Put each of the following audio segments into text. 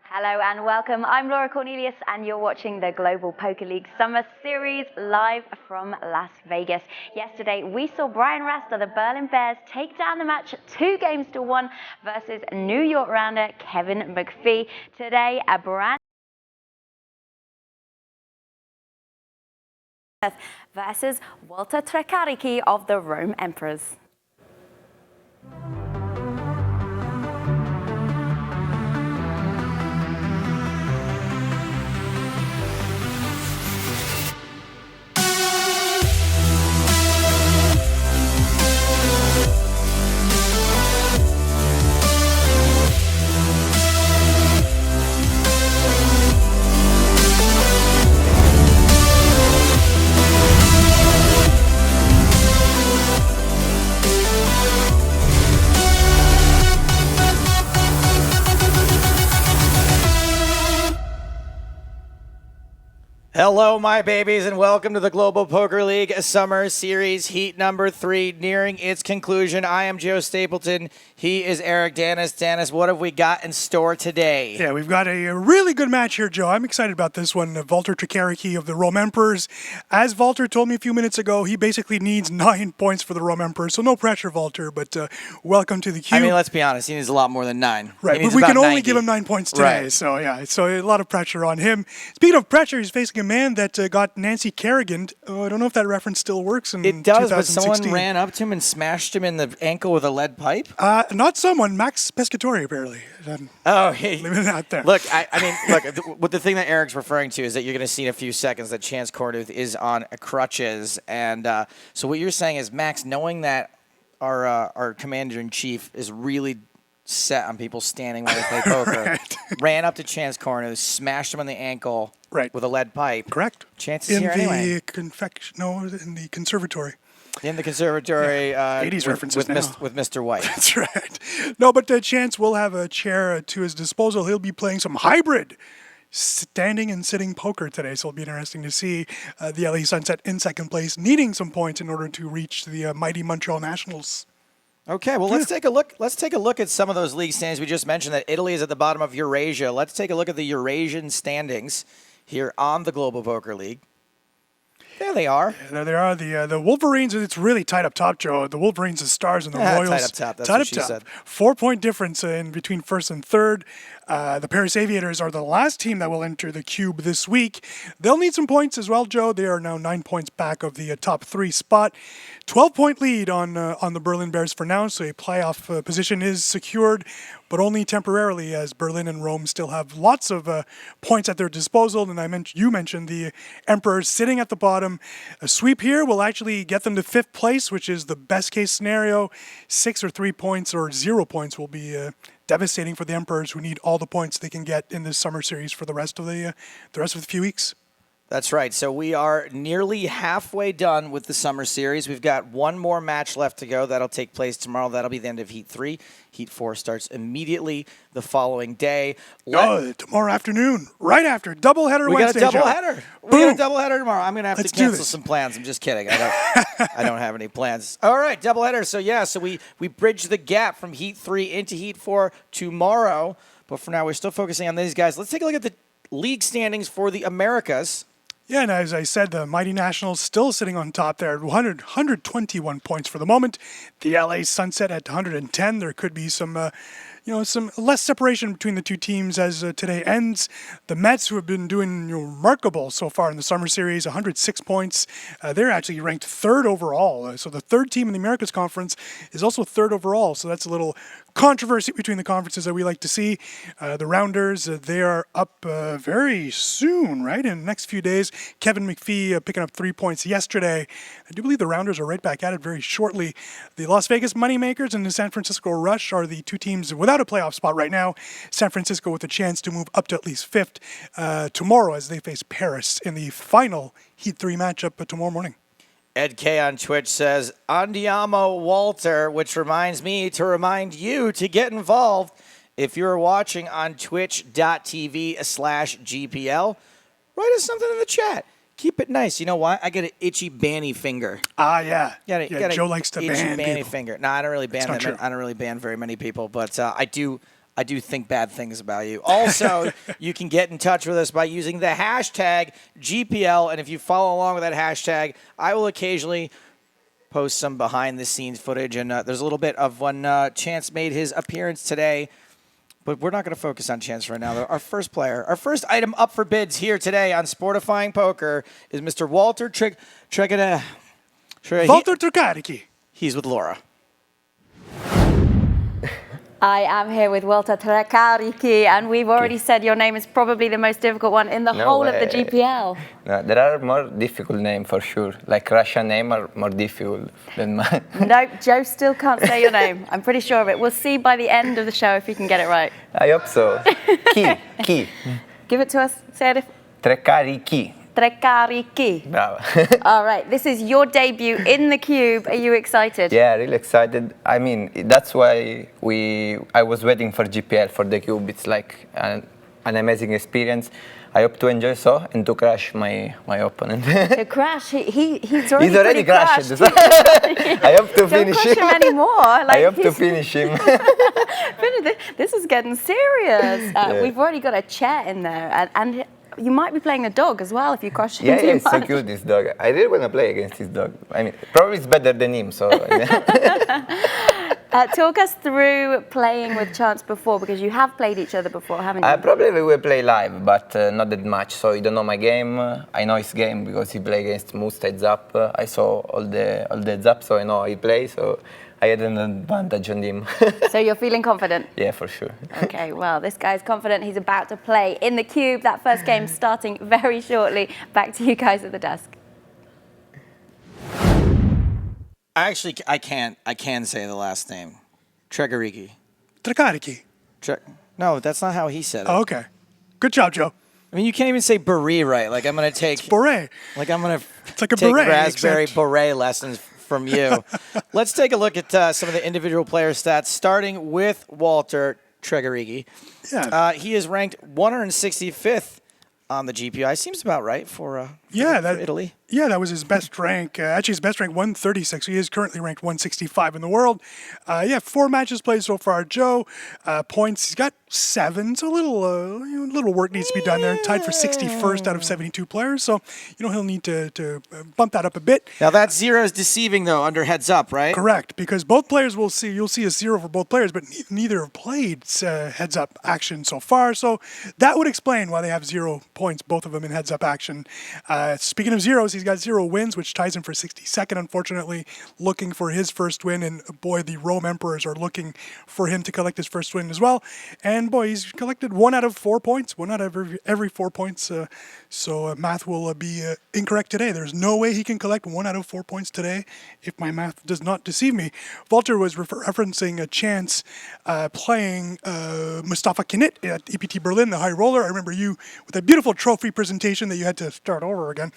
Hello and welcome. I'm Laura Cornelius and you're watching the Global Poker League Summer Series live from Las Vegas. Yesterday we saw Brian Rasta, the Berlin Bears, take down the match 2-1 versus New York rounder Kevin McPhee. Today a brand versus Walter Treccarichi of the Rome Emperors. Hello, my babies, and welcome to the Global Poker League Summer Series Heat number 3, nearing its conclusion. I am Joe Stapleton. He is Eric Danis. Danis, what have we got in store today? Yeah, we've got a really good match here, Joe. I'm excited about this one. Walter Treccarichi of the Rome Emperors. As Walter told me a few minutes ago, he basically needs 9 points for the Rome Emperors, so no pressure, Walter, but welcome to the queue. I mean, let's be honest, he needs a lot more than 9. Right, but we can only give him 9 points today, right. So a lot of pressure on him. Speaking of pressure, he's facing a man that got Nancy Kerrigan. I don't know if that reference still works in 2016. It does, but someone ran up to him and smashed him in the ankle with a lead pipe? Not someone, Max Pescatori, apparently. Leaving it out there. Look, what the thing that Eric's referring to is that you're going to see in a few seconds that Chance Kornuth is on crutches. And so what you're saying is, Max, knowing that our commander-in-chief is really set on people standing while they play poker, Right. ran up to Chance Kornuth, smashed him on the ankle with a lead pipe. Correct. Chance is here anyway. In the conservatory. In the conservatory, 80s references with Mr. White. That's right. No, but Chance will have a chair to his disposal. He'll be playing some hybrid standing and sitting poker today, so it'll be interesting to see the LA Sunset in second place, needing some points in order to reach the mighty Montreal Nationals. Okay, well, let's take a look. Let's take a look at some of those league standings. We just mentioned that Italy is at the bottom of Eurasia. Let's take a look at the Eurasian standings here on the Global Poker League. There they are. Yeah, there they are. The Wolverines, it's really tight up top, Joe. The Wolverines, the Stars, and the Royals. Tight up top, that's what she said. 4-point difference in between first and third. The Paris Aviators are the last team that will enter the cube this week. They'll need some points as well, Joe. They are now 9 points back of the top 3 spot. 12-point lead on the Berlin Bears for now, so a playoff position is secured, but only temporarily, as Berlin and Rome still have lots of points at their disposal. And you mentioned the Emperors sitting at the bottom. A sweep here will actually get them to 5th place, which is the best case scenario. 6 or 3 points or 0 points will be devastating for the Emperors, who need all the points they can get in this summer series for the rest of the few weeks. That's right. So we are nearly halfway done with the summer series. We've got one more match left to go. That'll take place tomorrow. That'll be the end of Heat 3. Heat 4 starts immediately the following day. Tomorrow afternoon, right after doubleheader Wednesday. We got a doubleheader. We got a doubleheader tomorrow. I'm gonna have to cancel some plans. I'm just kidding. I don't have any plans. All right, doubleheader. So we bridge the gap from Heat 3 into Heat 4 tomorrow. But for now, we're still focusing on these guys. Let's take a look at the league standings for the Americas. Yeah, and as I said, the mighty Nationals still sitting on top there at 121 points for the moment. The LA Sunset at 110. There could be some less separation between the two teams as today ends. The Mets, who have been doing remarkable so far in the summer series, 106 points. They're actually ranked 3rd overall. So the 3rd team in the Americas Conference is also 3rd overall. So that's a little controversy between the conferences that we like to see. The Rounders, they are up very soon, right? In the next few days. Kevin McPhee picking up 3 points yesterday. I do believe the Rounders are right back at it very shortly. The Las Vegas Moneymakers and the San Francisco Rush are the two teams without a playoff spot right now. San Francisco with a chance to move up to at least 5th tomorrow as they face Paris in the final Heat 3 matchup tomorrow morning. Ed K on Twitch says, Andiamo Walter, which reminds me to remind you to get involved. If you're watching on twitch.tv/GPL, write us something in the chat. Keep it nice. You know why? I get an itchy banny finger. Yeah. Got Joe likes to ban banny people. finger. No, I don't really ban them. True. I don't really ban very many people, but I do I do think bad things about you. Also, you can get in touch with us by using the hashtag GPL, and if you follow along with that hashtag, I will occasionally post some behind-the-scenes footage, and there's a little bit of when Chance made his appearance today, but we're not going to focus on Chance right now. Our first player, our first item up for bids here today on Sportifying Poker is Mr. Walter Treccarichi. Walter Treccarichi. He's with Laura. I am here with Walter Treccarichi, and we've already said your name is probably the most difficult one in the whole of the GPL. No, there are more difficult names for sure. Like Russian name are more difficult than mine. Nope, Joe still can't say your name. I'm pretty sure of it. We'll see by the end of the show if he can get it right. I hope so. Key. Give it to us. Say it. Treccarichi. Treccarichi. Bravo. All right, this is your debut in the cube. Are you excited? Yeah, really excited. I mean, that's why I was waiting for GPL for the cube. It's like an amazing experience. I hope to enjoy and to crash my opponent. To crash? He's already crashed. Yeah. I hope to finish him. Don't crush him anymore. I hope to finish him. This is getting serious. Yeah. We've already got a chair in there, and you might be playing a dog as well if you crush him Yeah, too it's so much. cute, this dog. I really want to play against this dog. I mean, probably it's better than him, so... Talk us through playing with Chance before, because you have played each other before, haven't you? Probably we will play live, but not that much. So you don't know my game. I know his game because he plays against most heads up. I saw all the heads up, so I know how he plays. So I had an advantage on him. So you're feeling confident? Yeah, for sure. Okay, well, this guy's confident. He's about to play in the cube. That first game starting very shortly. Back to you guys at the desk. Actually, I can say the last name. Treccarichi. Treccarichi. No, that's not how he said it. Oh, okay. Good job, Joe. I mean, you can't even say beret right. Like, I'm going to take... Beret. Like, I'm going to like a take beret, raspberry except... beret lessons from you. Let's take a look at some of the individual player stats, starting with Walter Treccarichi. Yeah. He is ranked 165th on the GPI. Seems about right for Italy. Yeah, that was his best rank. Actually, his best rank, 136. He is currently ranked 165 in the world. 4 matches played so far. Joe, points, he's got 7, so a little work needs to be done there. Tied for 61st out of 72 players, so he'll need to bump that up a bit. Now that 0 is deceiving though under heads up, right? Correct, because both players you'll see a 0 for both players, but neither have played heads up action so far. So that would explain why they have 0 points, both of them in heads up action. Speaking of zeros, he's got 0 wins, which ties him for 62nd, unfortunately, looking for his first win. And boy, the Rome Emperors are looking for him to collect his first win as well. And boy, he's collected 1 out of 4 points, 1 out of every 4 points. So math will be incorrect today. There's no way he can collect 1 out of 4 points today if my math does not deceive me. Walter was referencing a chance playing Mustafa Kinit at EPT Berlin, the high roller. I remember you with a beautiful trophy presentation that you had to start over again.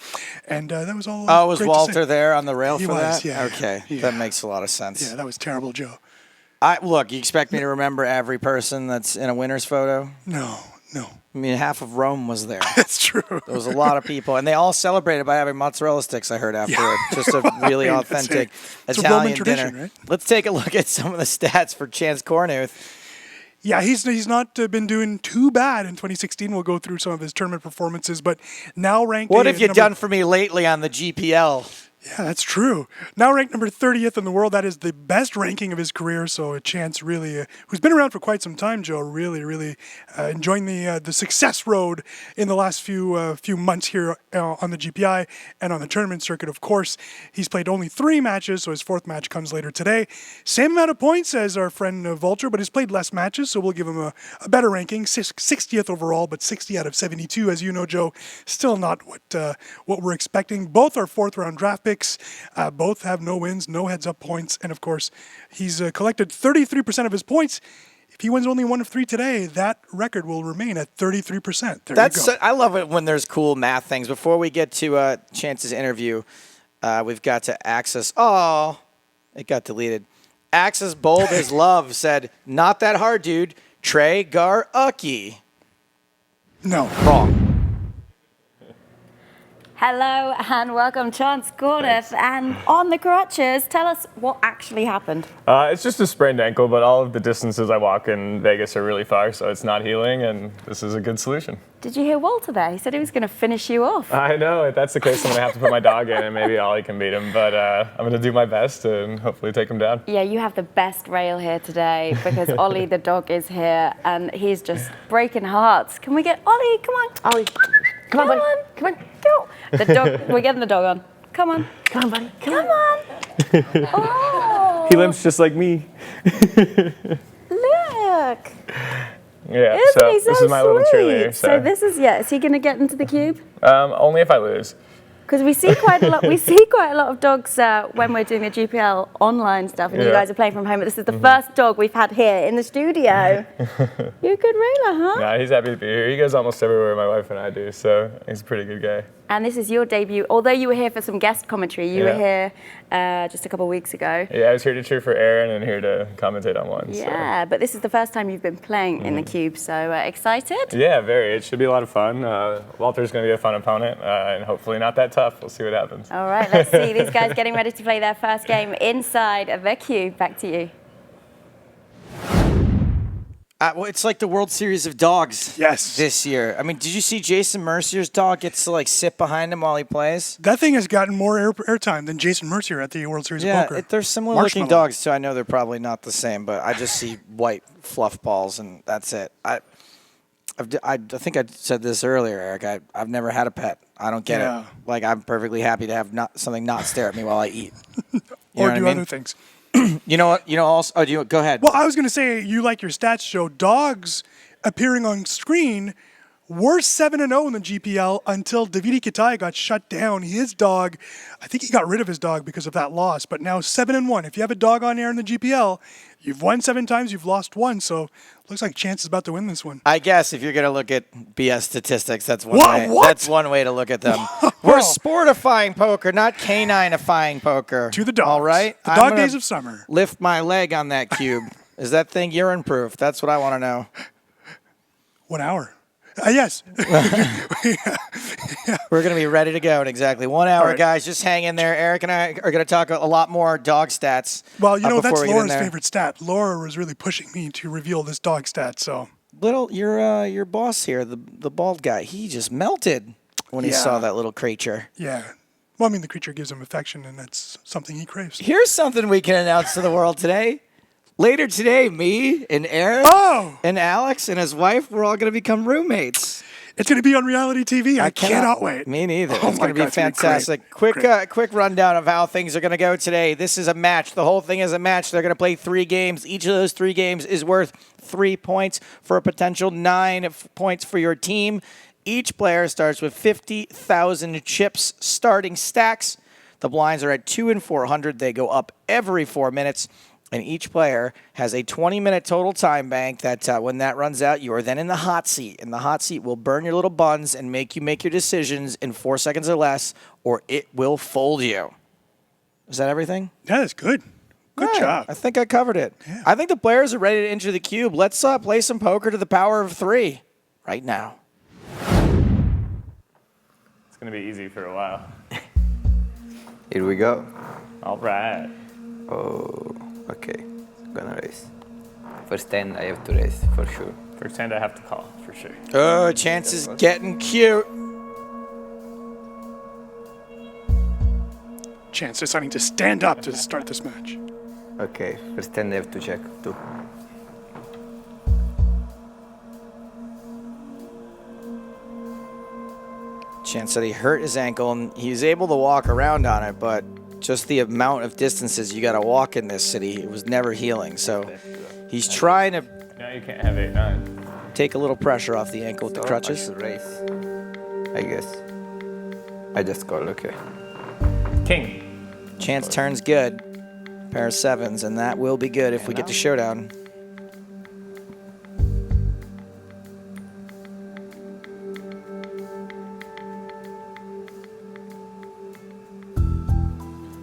And that was all. Oh, was Walter there on the rail for that? Yeah. Okay, yeah. That makes a lot of sense. Yeah, that was terrible, Joe. Look, you expect me to remember every person that's in a winner's photo? No. I mean, half of Rome was there. That's true. There was a lot of people, and they all celebrated by having mozzarella sticks, I heard afterward. Yeah. Just a really authentic Italian dinner. Right? Let's take a look at some of the stats for Chance Kornuth. Yeah, he's not been doing too bad in 2016. We'll go through some of his tournament performances, but now ranked... What have you done for me lately on the GPL? Yeah, that's true. Now ranked number 30th in the world. That is the best ranking of his career. So a Chance really, who's been around for quite some time, Joe, really enjoying the success road in the last few months here on the GPI and on the tournament circuit. Of course, he's played only 3 matches, so his 4th match comes later today. Same amount of points as our friend Vulture, but he's played less matches, so we'll give him a better ranking. 60th overall, but 60 out of 72. As you know, Joe, still not what we're expecting. Both are 4th round draft picks. Both have no wins, no heads-up points, and of course, he's collected 33% of his points. If he wins only 1 of 3 today, that record will remain at 33%. There you go. I love it when there's cool math things. Before we get to Chance's interview, we've got to access. Oh, it got deleted. Access bold as love said, "Not that hard, dude. Treccarichi." No. Wrong. Hello and welcome, Chance Kornuth. And on the crutches, tell us what actually happened. It's just a sprained ankle, but all of the distances I walk in Vegas are really far, so it's not healing, and this is a good solution. Did you hear Walter there? He said he was going to finish you off. I know. If that's the case, I'm going to have to put my dog in, and maybe Ollie can beat him, but I'm going to do my best and hopefully take him down. Yeah, you have the best rail here today because Ollie the dog is here and he's just breaking hearts. Can we get Ollie? Come on. Ollie, come on, buddy. Come on. Go. The dog, we're getting the dog on. Come on. Come on, buddy. Come on. Oh. He limps just like me. Look. Yeah, Isn't so he so this is my little sweet? cheerleader. So this is, yeah, is he going to get into the cube? Only if I lose. Because we see quite a lot. We see quite a lot of dogs when we're doing the GPL online stuff, and you guys are playing from home. But this is the first dog we've had here in the studio. You're a good railer, huh? Yeah, he's happy to be here. He goes almost everywhere my wife and I do, so he's a pretty good guy. And this is your debut. Although you were here for some guest commentary, you were here just a couple of weeks ago. Yeah, I was here to cheer for Aaron and here to commentate on one. Yeah, but this is the first time you've been playing in the cube, so excited? Yeah, very. It should be a lot of fun. Walter's going to be a fun opponent, and hopefully not that tough. We'll see what happens. All right, let's see these guys getting ready to play their first game inside the cube. Back to you. Well, it's like the World Series of dogs. Yes. This year. I mean, did you see Jason Mercier's dog gets to like sit behind him while he plays? That thing has gotten more airtime than Jason Mercier at the World Series of Poker. Yeah, they're similar looking dogs too. I know they're probably not the same, but I just see white fluff balls and that's it. I think I said this earlier, Eric. I've never had a pet. I don't get it. Like I'm perfectly happy to have something not stare at me while I eat. Or do other things. You know what? Also, go ahead. Well, I was going to say, you like your stats show dogs appearing on screen were 7-0 in the GPL until Davide Kitai got shut down. His dog, I think he got rid of his dog because of that loss, but now 7-1. If you have a dog on air in the GPL, you've won 7 times, you've lost 1, so looks like Chance is about to win this one. I guess if you're going to look at BS statistics, that's one way. What? That's one way to look at them. We're sportifying poker, not caninifying poker. To the dogs. All right? The dog days of summer. Lift my leg on that cube. Is that thing urine proof? That's what I want to know. 1 hour. Yes. We're going to be ready to go in exactly 1 hour, right. guys. Just hang in there. Eric and I are going to talk a lot more dog stats. Well, you know, that's we Laura's favorite stat. Laura was really pushing me to reveal this dog stat, so. Little, your boss here, the bald guy, he just melted when he saw that little creature. Yeah. Well, I mean, the creature gives him affection, and that's something he craves. Here's something we can announce to the world today. Later today, me and Eric and Alex and his wife, we're all going to become roommates. It's going to be on reality TV. I cannot wait. Me neither. It's going to be fantastic. Quick rundown of how things are going to go today. This is a match. The whole thing is a match. They're going to play 3 games. Each of those 3 games is worth 3 points for a potential 9 points for your team. Each player starts with 50,000 chips starting stacks. The blinds are at 2 and 400. They go up every 4 minutes. And each player has a 20-minute total time bank that when that runs out, you are then in the hot seat. And the hot seat will burn your little buns and make you make your decisions in 4 seconds or less, or it will fold you. Is that everything? That is good. Good job. I think I covered it. Yeah. I think the players are ready to enter the cube. Let's play some poker to the power of 3 right now. It's going to be easy for a while. Here we go. All right. Oh. Okay, gonna raise. First hand I have to raise, for sure. First hand I have to call, for sure. Oh, Chance is getting cute. Chance deciding to stand up to start this match. Okay, first hand I have to check, too. Chance said he hurt his ankle and he's able to walk around on it, but just the amount of distances you got to walk in this city, it was never healing. So he's trying to Now you can't have 8-9. take a little pressure off the ankle with the crutches. I should raise, I guess. I just call, okay. King. Chance turns good. Pair of 7s, and that will be good if we get to showdown.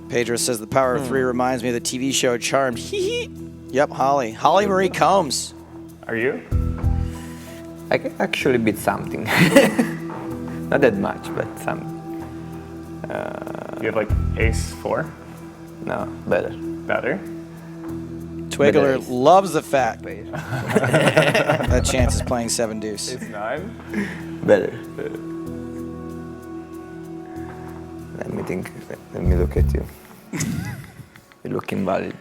Pedro says the power of 3 reminds me of the TV show Charmed. Hee hee. Yep, Holly. Holly Marie Combs. Are you? I can actually beat something. Not that much, but some. You have like ace 4? No, better. Better? Twiggler Better. loves the fact that Chance is playing 7 deuce. Ace 9? Better. Let me think. Let me look at you. You look invalid.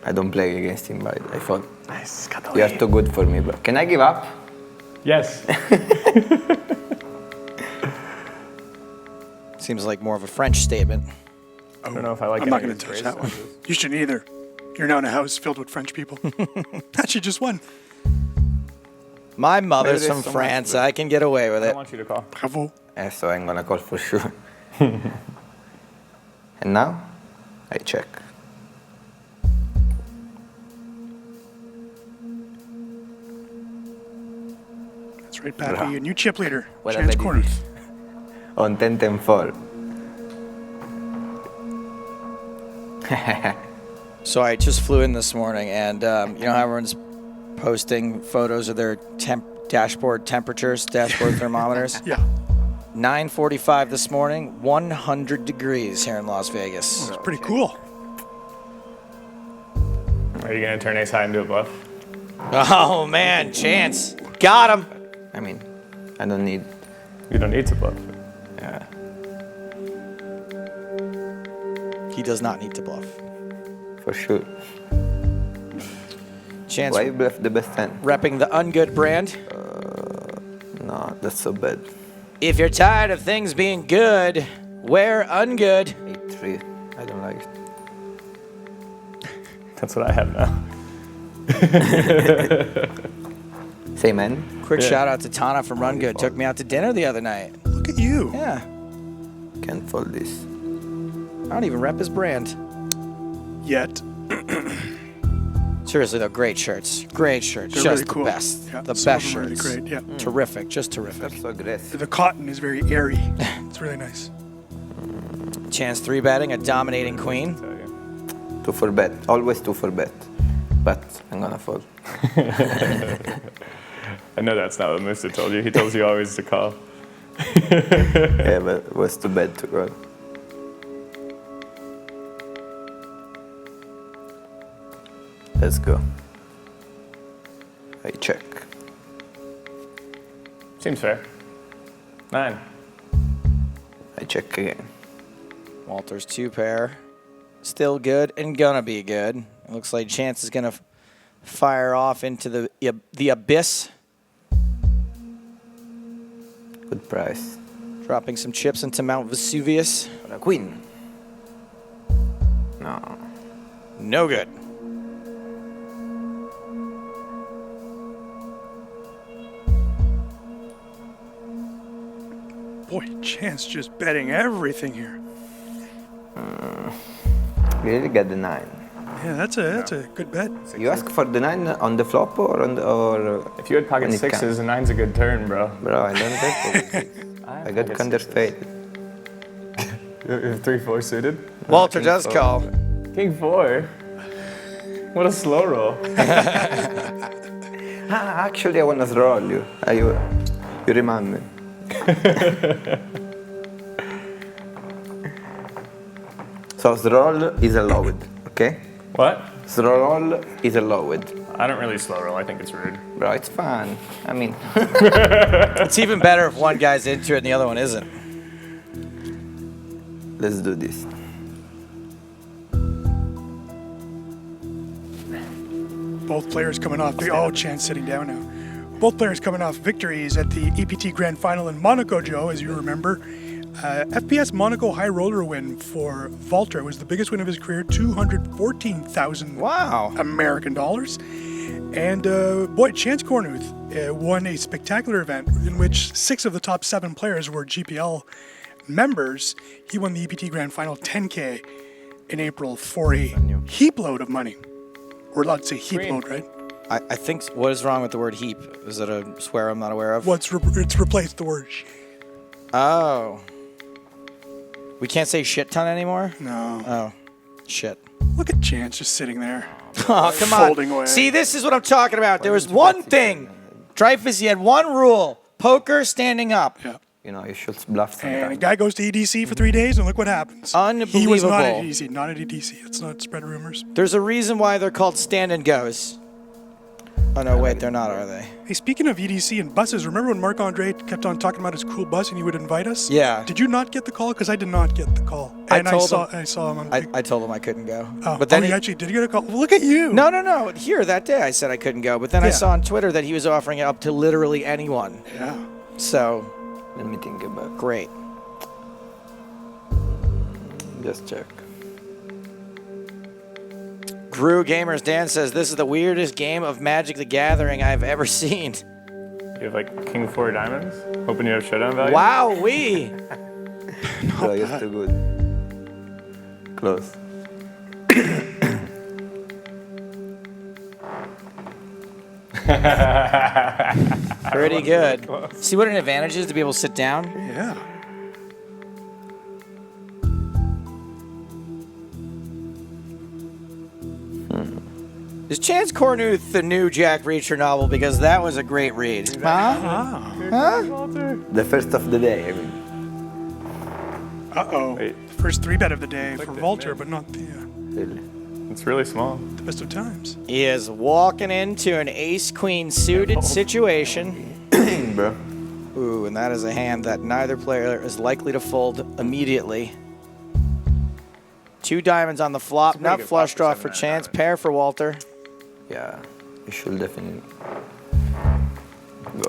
I don't play against invalid. I thought Nice, got the you are lead. too good for me, but can I give up? Yes. Seems like more of a French statement. I don't know if I like I'm not any going of to these touch that one. races. You shouldn't either. You're now in a house filled with French people. Actually, just one. My mother's Maybe from there's so much, France. but- I can get away with I it. want you to call. Bravo. So I'm gonna call for sure. And now, I check. That's right, Pappy. Bravo. A new chip leader. What Chance a baby. Kornuth. On 10-10-4. So I just flew in this morning, and you know how everyone's posting photos of their dashboard temperatures, dashboard thermometers? Yeah. 9:45 this morning, 100 degrees here in Las Vegas. It's pretty cool. Are you going to turn ace high into a bluff? Oh man, Chance. Got him. I mean, I don't need. You don't need to bluff. Yeah. He does not need to bluff. For sure. Chance Why you bluff the best hand? repping the Ungood brand. No, that's so bad. If you're tired of things being good, wear Ungood. 8-3. I don't like it. That's what I have now. Same end? Quick Yeah. shout out to Tana from Run Good. Took me out to dinner the other night. Look at you. Yeah, Can't fold this. I don't even rep his brand. Yet. Seriously though, great shirts. Great shirts. They're just really cool. the best. Yeah, the some of best them are really shirts. great. Yeah. Terrific. Just terrific. That's so aggressive. The cotton is very airy. It's really nice. Chance 3-betting a dominating queen. Tell you. 2 for bet. Always 2 for bet. But I'm gonna fold. I know that's not what Musa told you. He tells you always to call. Yeah, but it was too bad to go. Let's go. I check. Seems fair. 9. I check again. Walter's 2-pair. Still good and gonna be good. It looks like Chance is gonna fire off into the abyss, Good price. dropping some chips into Mount Vesuvius. For a queen. No. No good. Boy, Chance just betting everything here. We really get the 9. Yeah, that's a good bet. You ask for the 9 on the flop or on the or If you had pocket when it sixes, a 9's a good turn, bro. bro, I don't get pocket six. I got pocket counterfeited. You have 3-4 suited? Walter King does four. call. King 4. What a slow roll. Ah, actually, I wanna roll you. You remind me. So the roll is allowed, okay? What? The roll is allowed. I don't really slow roll. I think it's rude. Bro, it's fun. I mean, It's even better if one guy's into it and the other one isn't. let's do this. Both players coming off. Chance sitting down now. Both players coming off victories at the EPT Grand Final in Monaco, Joe, as you remember. FPS Monaco high roller win for Walter. It was the biggest win of his career, 214,000 Wow. American dollars. And boy, Chance Kornuth won a spectacular event in which 6 of the top 7 players were GPL members. He won the EPT Grand Final 10K in April for a heap load of money. We're allowed to say heap Green. load, right? I think, what is wrong with the word heap? Is it a swear I'm not aware of? Well, it's replaced the word Oh. We can't say shit ton anymore? no. Oh, shit. Look at Chance just sitting there. Oh, come Folding on. away. See, this is what I'm talking about. There was one thing. Dreyfus, he had one rule. Poker standing up. Yeah. you should bluff And a sometimes. guy goes to EDC for 3 days, and look what happens. Unbelievable. He was not at EDC, not at EDC. Let's not spread rumors. There's a reason why they're called stand and goes. Oh no, wait, they're not, are they? Hey, speaking of EDC and buses, remember when Marc-Andre kept on talking about his cool bus and he would invite us? Yeah. Did you not get the call? Because I did not get the call. I And told I saw him on the I told him I couldn't go. Oh, But then you actually did get a call? Well, look at you. No. Here that day I said I couldn't go, but then I Yeah. saw on Twitter that he was offering it up to literally anyone. Yeah. So Let me think about. great. Just check. Gru Gamers Dan says this is the weirdest game of Magic the Gathering I've ever seen. You have like King 4 diamonds? Hoping you have showdown value? Wow, we. So I guess too good. Close. Pretty good. See what an advantage is to be able to sit down? Yeah. Is Chance Kornuth the new Jack Reacher novel? Because that was a great read. Huh? The first of the day, I mean. Uh-oh. Wait. First 3-bet of the day for the Walter, mid. but not the, Really. It's really small. the best of times. He is walking into an ace-queen suited situation. Bro. Ooh, and that is a hand that neither player is likely to fold immediately. 2 diamonds on the flop, pretty not good flush flop draw for for 7-9 Chance, diamonds. pair for Walter. Yeah, you should definitely.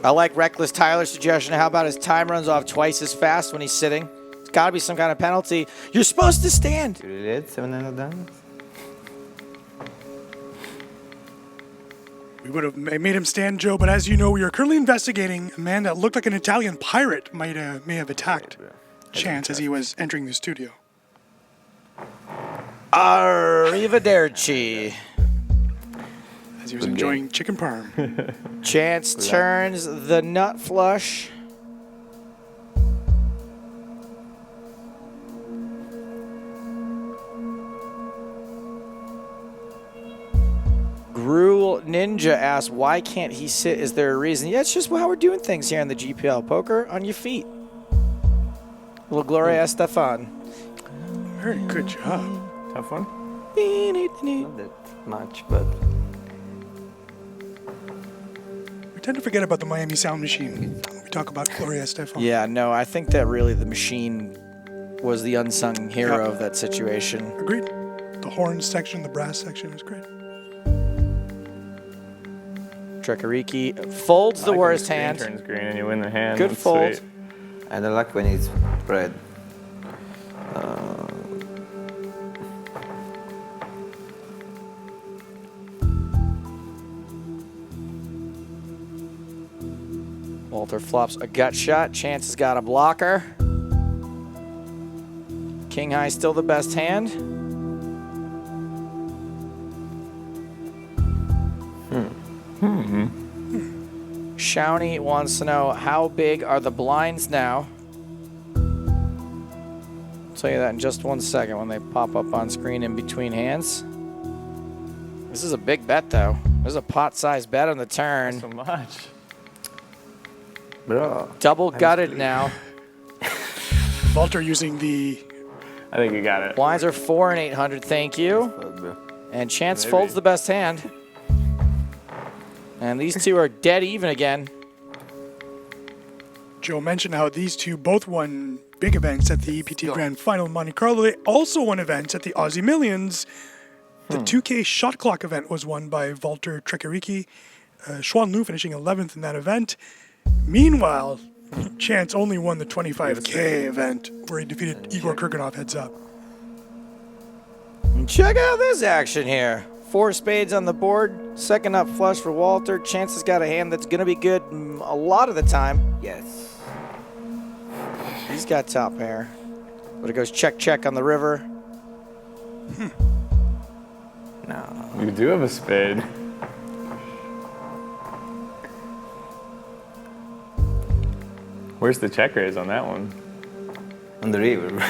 I like Reckless Tyler's suggestion. How about his time runs off twice as fast when he's sitting? It's got to be some kind of penalty. You're supposed to stand. You really had 700 diamonds? We would have made him stand, Joe, but as you know, we are currently investigating a man that looked like an Italian pirate may have attacked Chance as he was entering the studio. Arrivederci. As he was Good enjoying chicken parm. Chance turns the nut flush. Gruel Ninja asks, why can't he sit? Is there a reason? Yeah, it's just how we're doing things here in the GPL. Poker on your feet. Little Gloria Estefan. Very good job. Tough one. Not that much, but We tend to forget about the Miami Sound Machine when we talk about Gloria Estefan. Yeah, no, I think that really the machine was the unsung hero of that situation. Agreed. The horns section, the brass section was great. Treccarichi folds the I like when worst screen hand. turns green and you win the hand. Good That's fold. sweet. I don't like when it's red. Walter flops a gut shot. Chance has got a blocker. King high still the best hand. Shawnee wants to know how big are the blinds now. I'll tell you that in just 1 second when they pop up on screen in between hands. This is a big bet though. There's a pot-sized bet on the turn. So much. Bro. Double gutted now. Walter using the I think you got it. Blinds are 4 and 800, thank you. Bro. And Chance Maybe. folds the best hand. And these two are dead even again. Joe mentioned how these two both won big events at the EPT Grand Final in Monte Carlo. They also won events at the Aussie Millions. The 2K shot clock event was won by Walter Treccarichi. Xuan Lu finishing 11th in that event. Meanwhile, Chance only won the 25K event where he defeated Igor Kurganov heads up. And check out this action here. 4 spades on the board. Second up flush for Walter. Chance has got a hand that's going to be good a lot of the time. Yes. He's got top pair. But it goes check, check on the river. No. You do have a spade. Where's the check raise on that one? On the river.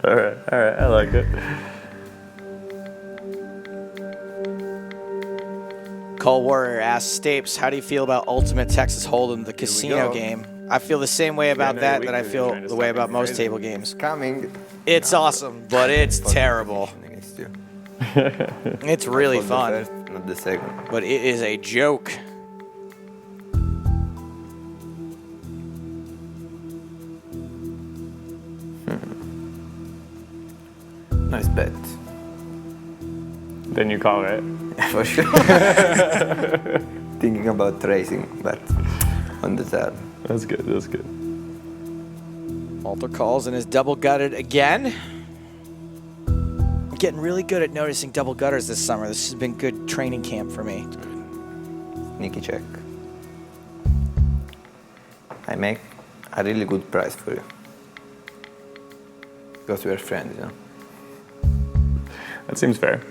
All right, I like it. Call Warrior asks Stapes, how do you feel about Ultimate Texas Hold'em, the casino game? I feel the same way about that I feel the way about most table games. Coming. It's awesome, but it's terrible. It's really fun. The first, not the second. But it is a joke. Nice bet. Then you call it. For sure. Thinking about racing, but on the turn. That's good. That's good. Walter calls and is double gutted again. I'm getting really good at noticing double gutters this summer. This has been good training camp for me. Sneaky check. I make a really good price for you. Because we're friends, you know. That seems fair.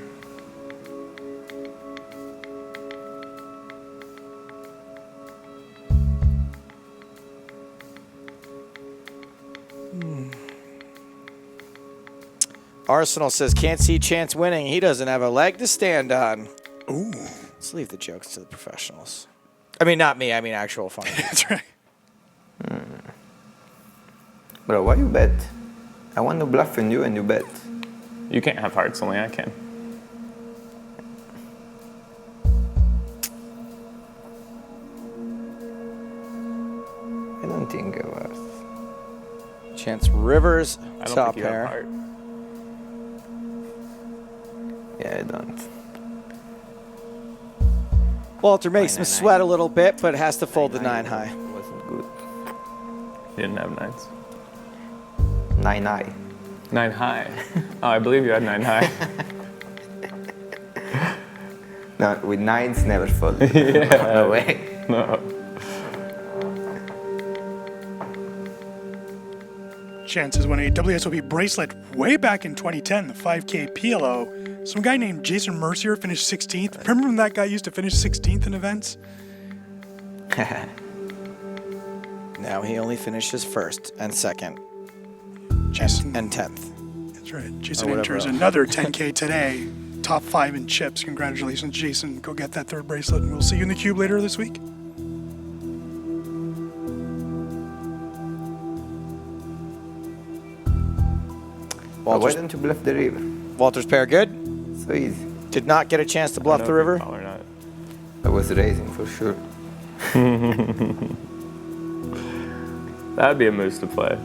Arsenal says, can't see Chance winning. He doesn't have a leg to stand on. Ooh. Let's leave the jokes to the professionals. I mean, not me. I mean, actual fun. That's right. Bro, why you bet? I want to bluff on you and you bet. You can't have hearts, only I can. I don't think it was. Chance Rivers, I don't top think you have pair. heart. Yeah, I don't. Walter makes him 9-9. sweat a little bit, but has to fold the 9 high. Wasn't good. You didn't have nines. 9 high. 9 high. Oh, I believe you had 9 high. No, with 9s never fold. Yeah. No way. No. Chances won a WSOP bracelet way back in 2010, the 5K PLO. Some guy named Jason Mercier finished 16th. Remember when that guy used to finish 16th in events? Now he only finishes first and second Jason, and 10th. that's right. Jason whatever enters else. another 10K today. Top 5 in chips. Congratulations, Jason. Go get that third bracelet, and we'll see you in the cube later this week. Why Walter's, don't you bluff the river? Walter's pair good. So easy. Did not get a chance to bluff I the don't know if river. you call or not. I was raising for sure. That'd be a moose to play.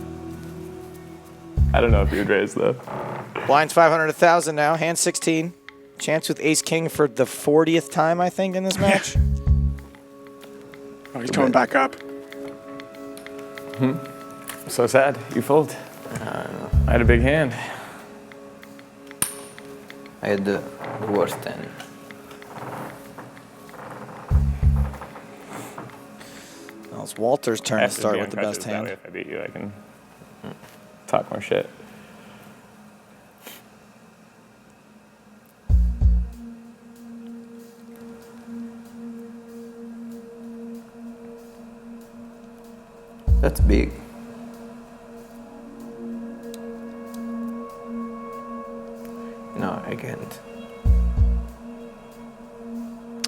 I don't know if you'd raise though. Blinds 500, 1,000 now. Hand 16. Chance with ace king for the 40th time, I think, in this match. Oh, he's coming back up. So sad. You fold. I had a big hand. I had the worst hand. Well, it's Walter's turn to start with the best hand. If I beat you, I can talk more shit. That's big. No, I can't.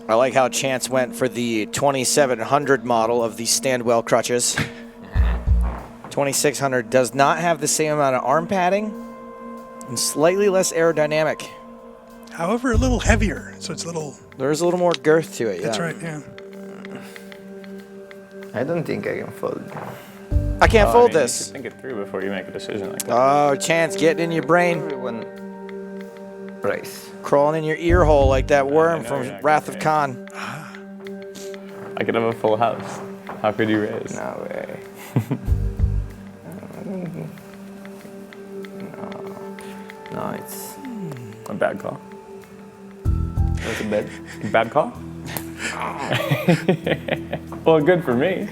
I like how Chance went for the 2700 model of the Standwell crutches. 2600 does not have the same amount of arm padding and slightly less aerodynamic. However, a little heavier, so it's a little. There's a little more girth to it, yeah. That's right, yeah. I don't think I can fold. I can't Oh, fold I mean, this. You should think it through before you make a decision like that. Oh, Chance getting in your brain, Everyone race. crawling in your ear hole like that worm know from you're not Wrath gonna of Khan. I could have a full house. How could you raise? No way. No, it's A bad call. not a bad. Bad call? Well, good for me.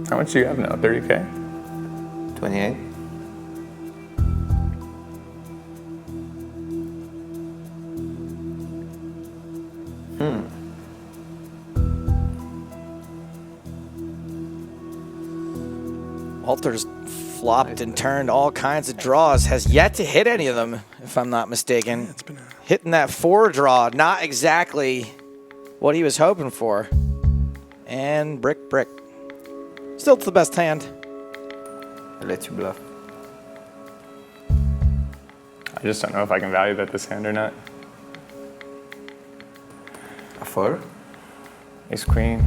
How much do you have now? 30K? 28. Walter's flopped and turned all kinds of draws. Has yet to hit any of them, if I'm not mistaken. It's been Hitting that 4 draw, not exactly what he was hoping for. And brick. Still the best hand. I'll let you bluff. I just don't know if I can value bet this hand or not. A 4? Ace queen.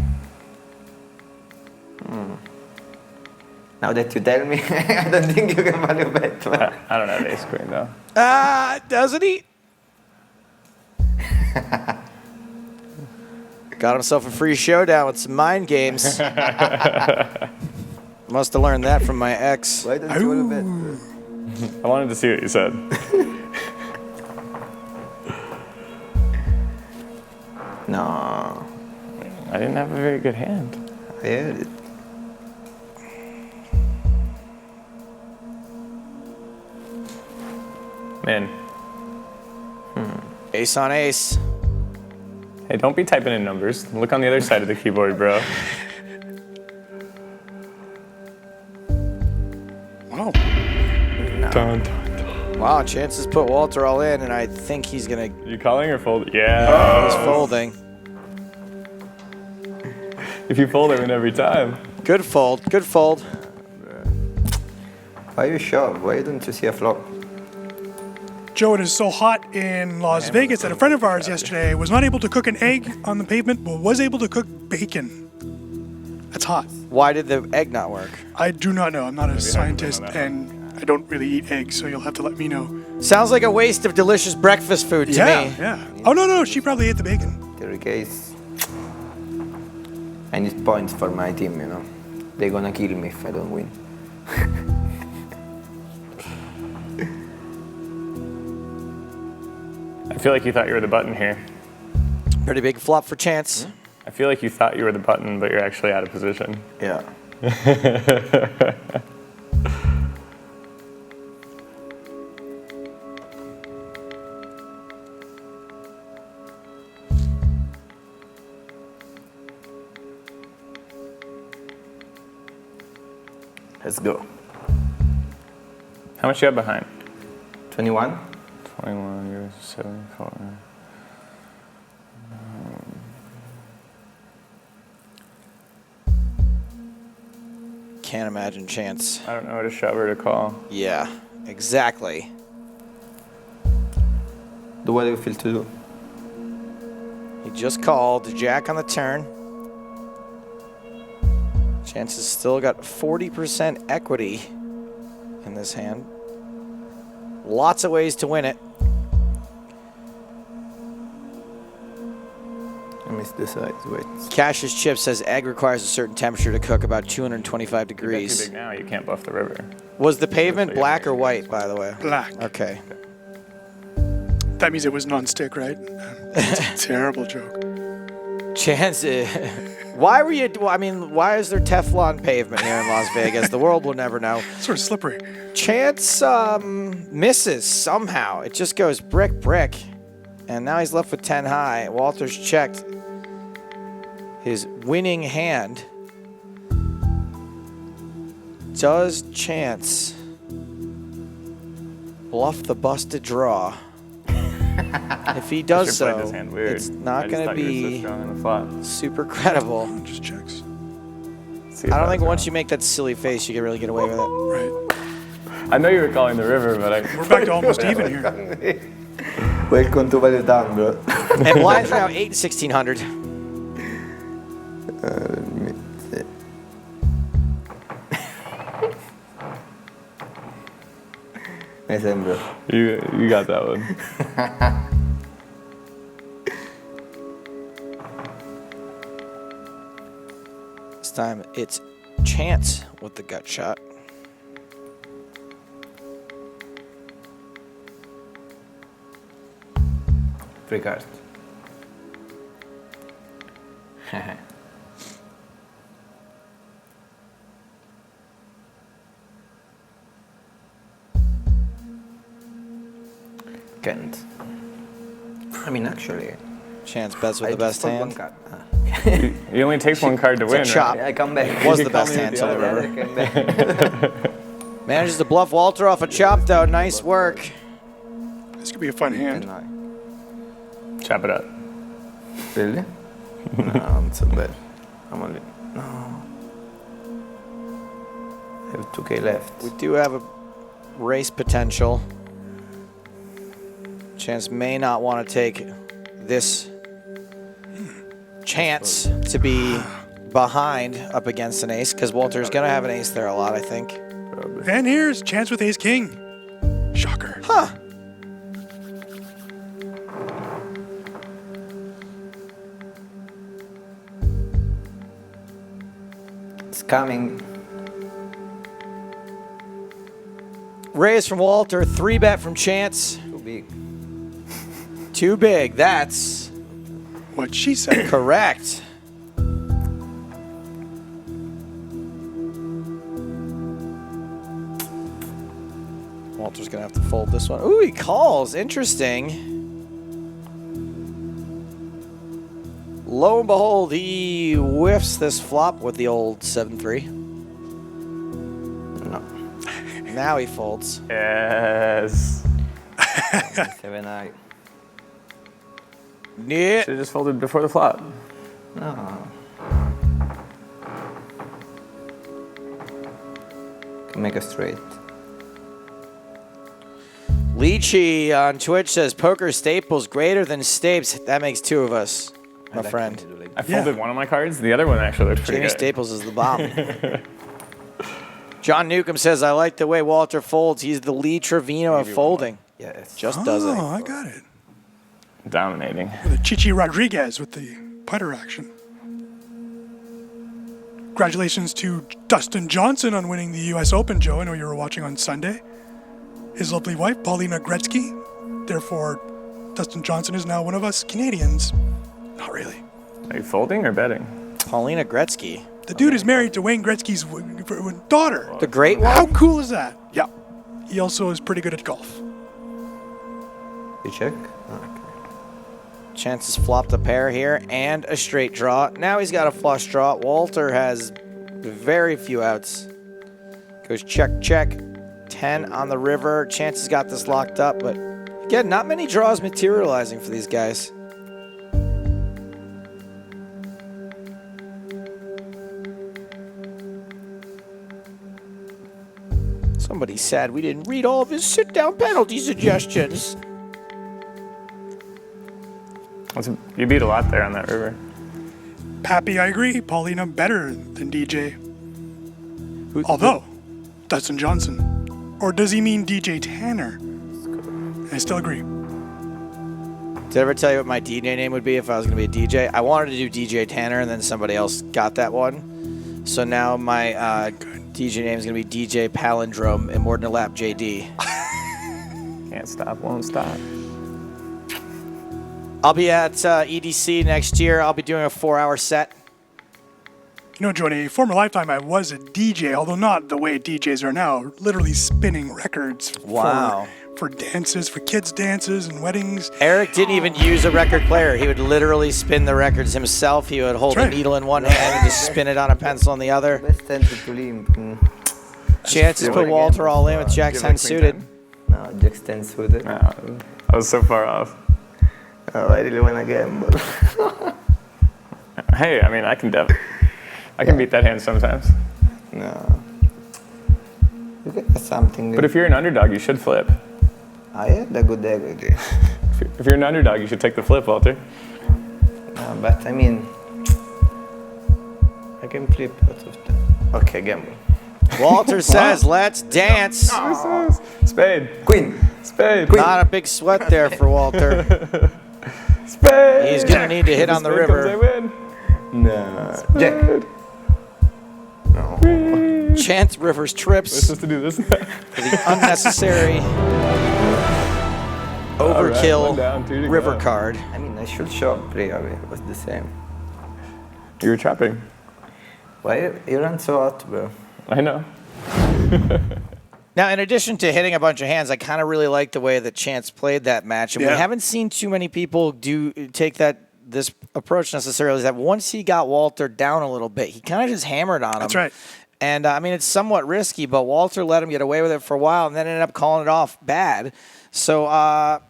Now that you tell me, I don't think you can value bet. But I don't have ace queen though. Doesn't he? Got himself a free showdown with some mind games. Must have learned that from my ex. why don't you want to bet? I wanted to see what you said. No. I didn't have a very good hand. I heard it. Man. Ace on ace. Hey, don't be typing in numbers. Look on the other side of the keyboard, bro. wow. Dun. Wow, chances put Walter all in, and I think he's gonna. You calling or folding? Yeah. He's folding. If you fold, I win every time. Good fold. Good fold. Why you shove? Why don't you see a flop? Joe, it is so hot in Las Vegas that a friend of ours yesterday was not able to cook an egg on the pavement, but was able to cook bacon. That's hot. Why did the egg not work? I do not know. I'm not a scientist, and I don't really eat eggs, so you'll have to let me know. Sounds like a waste of delicious breakfast food to me. Yeah. Oh, no, she probably ate the bacon. Treccarichi. I need points for my team, you know. They're gonna kill me if I don't win. I feel like you thought you were the button here. Pretty big flop for chance. I feel like you thought you were the button, but you're actually out of position. Yeah. Let's go. How much you have behind? 21? 21, you're 74. Can't imagine chance. I don't know what to shove or to call. Yeah, exactly. Do what you feel to do. He just called Jack on the turn. Chance has still got 40% equity in this hand. Lots of ways to win it. I missed the sides, wait. Cash's chip says egg requires a certain temperature to cook, about 225 Too degrees. big now, you can't buff the river. Was the pavement black or white, by the way? Black. Okay. That means it was non-stick, right? It's a terrible joke. Chance, why were you, I mean, why is there Teflon pavement here in Las Vegas? The world will never know. Sort of slippery. Chance misses somehow. It just goes brick. And now he's left with 10 high. Walter's checked his winning hand. Does Chance bluff the busted draw? If he does Played this so, hand weird. it's not I just going to thought you were so be strong on the flop. super credible. Just checks. See if I don't that think was once wrong. you make that silly face, you can really get away with it. Right. I know you were calling the river, but We're back to almost even here. Welcome to Value Town, bro. And blinds are now 8 to 1600. Nice hand, bro. You got that one. This time it's Chance with the gut shot. Free card. Can't. I mean, actually, Chance bets with I the best just fold one hand. card. He only takes one card to a win, chop. right? I come back. Was You the call best me hand the till the other river. I came back. Manages to bluff Walter off a chop, though. Nice work. This could be a fun hand. Chop it up. Really? No, not so bad. I'm only... No. I have 2k left. We do have a race potential. Chance may not want to take this chance to be behind up against an ace, because Walter's going to have an ace there a lot, I think. Probably. And here's chance with ace king. Shocker. Huh. It's coming. Raise from Walter, 3-bet from Chance. Too big. Too big. That's What she said. correct. Walter's going to have to fold this one. Ooh, he calls. Interesting. Lo and behold, he whiffs this flop with the old 7-3. No. Now he folds. Yes. 7-eye. Yeah. Should have just folded before the flop. No. Can make a straight. Lychee on Twitch says poker staples greater than Stapes. That makes 2 of us, my like friend. when you do like I folded one of my cards. The other one actually looked pretty Jamie good. Staples is the bomb. John Newcomb says, I like the way Walter folds. He's the Lee Trevino of folding. Yes. Just does Oh, it. I got it. Dominating. The Chichi Rodriguez with the putter action. Congratulations to Dustin Johnson on winning the U.S. Open, Joe. I know you were watching on Sunday. His lovely wife, Paulina Gretzky. Therefore, Dustin Johnson is now one of us Canadians. Not really. Are you folding or betting? Paulina Gretzky. The dude is married to Wayne Gretzky's daughter. The great one? How cool is that? Yeah. He also is pretty good at golf. You check? Okay. Chance has flopped a pair here and a straight draw. Now he's got a flush draw. Walter has very few outs. Goes check, check. 10 on the river. Chance has got this locked up, but again, not many draws materializing for these guys. Somebody said we didn't read all of his sit-down penalty suggestions. You beat a lot there on that river. Pappy, I agree. Paulina better than DJ. Although, Dustin Johnson. Or does he mean DJ Tanner? I still agree. Did I ever tell you what my DJ name would be if I was going to be a DJ? I wanted to do DJ Tanner, and then somebody else got that one. So now my DJ name is going to be DJ Palindrome and more than a lap JD. Can't stop, won't stop. I'll be at EDC next year. I'll be doing a 4-hour set. You know, Joe, in a former lifetime, I was a DJ, although not the way DJs are now, literally spinning records Wow. for dances, for kids' dances and weddings. Eric didn't even use a record player. He would literally spin the records himself. He would hold That's a right. needle in one hand and just spin it on a pencil in the other. Best tendency to limp. Chances put Walter all in with Jack 10 suited. No, Jack 10 suited. No, I was so far off. Oh, I really want to gamble. Hey, I mean, I can beat that hand sometimes. No. You get something. But if you're an underdog, you should flip. I had a good equity. If you're an underdog, you should take the flip, Walter. No, but I mean, I can flip lots of time. Okay, gamble. Walter says, let's dance. Spade. Queen. Spade. Not a big sweat there for Walter. Spade. He's going to need to hit on the Spade comes, I river. win. No. Jack. No. Chance Rivers We're trips supposed to do this now. for the unnecessary overkill one down, 2 to river go. card. I mean, I should show up really. It was the same. You were trapping. Why you run so hot, bro? I know. Now, in addition to hitting a bunch of hands, I kind of really like the way that Chance played that match. And we Yeah. haven't seen too many people take this approach necessarily, is that once he got Walter down a little bit, he kind of just hammered on him. That's right. And, I mean, it's somewhat risky, but Walter let him get away with it for a while and then ended up calling it off bad. So I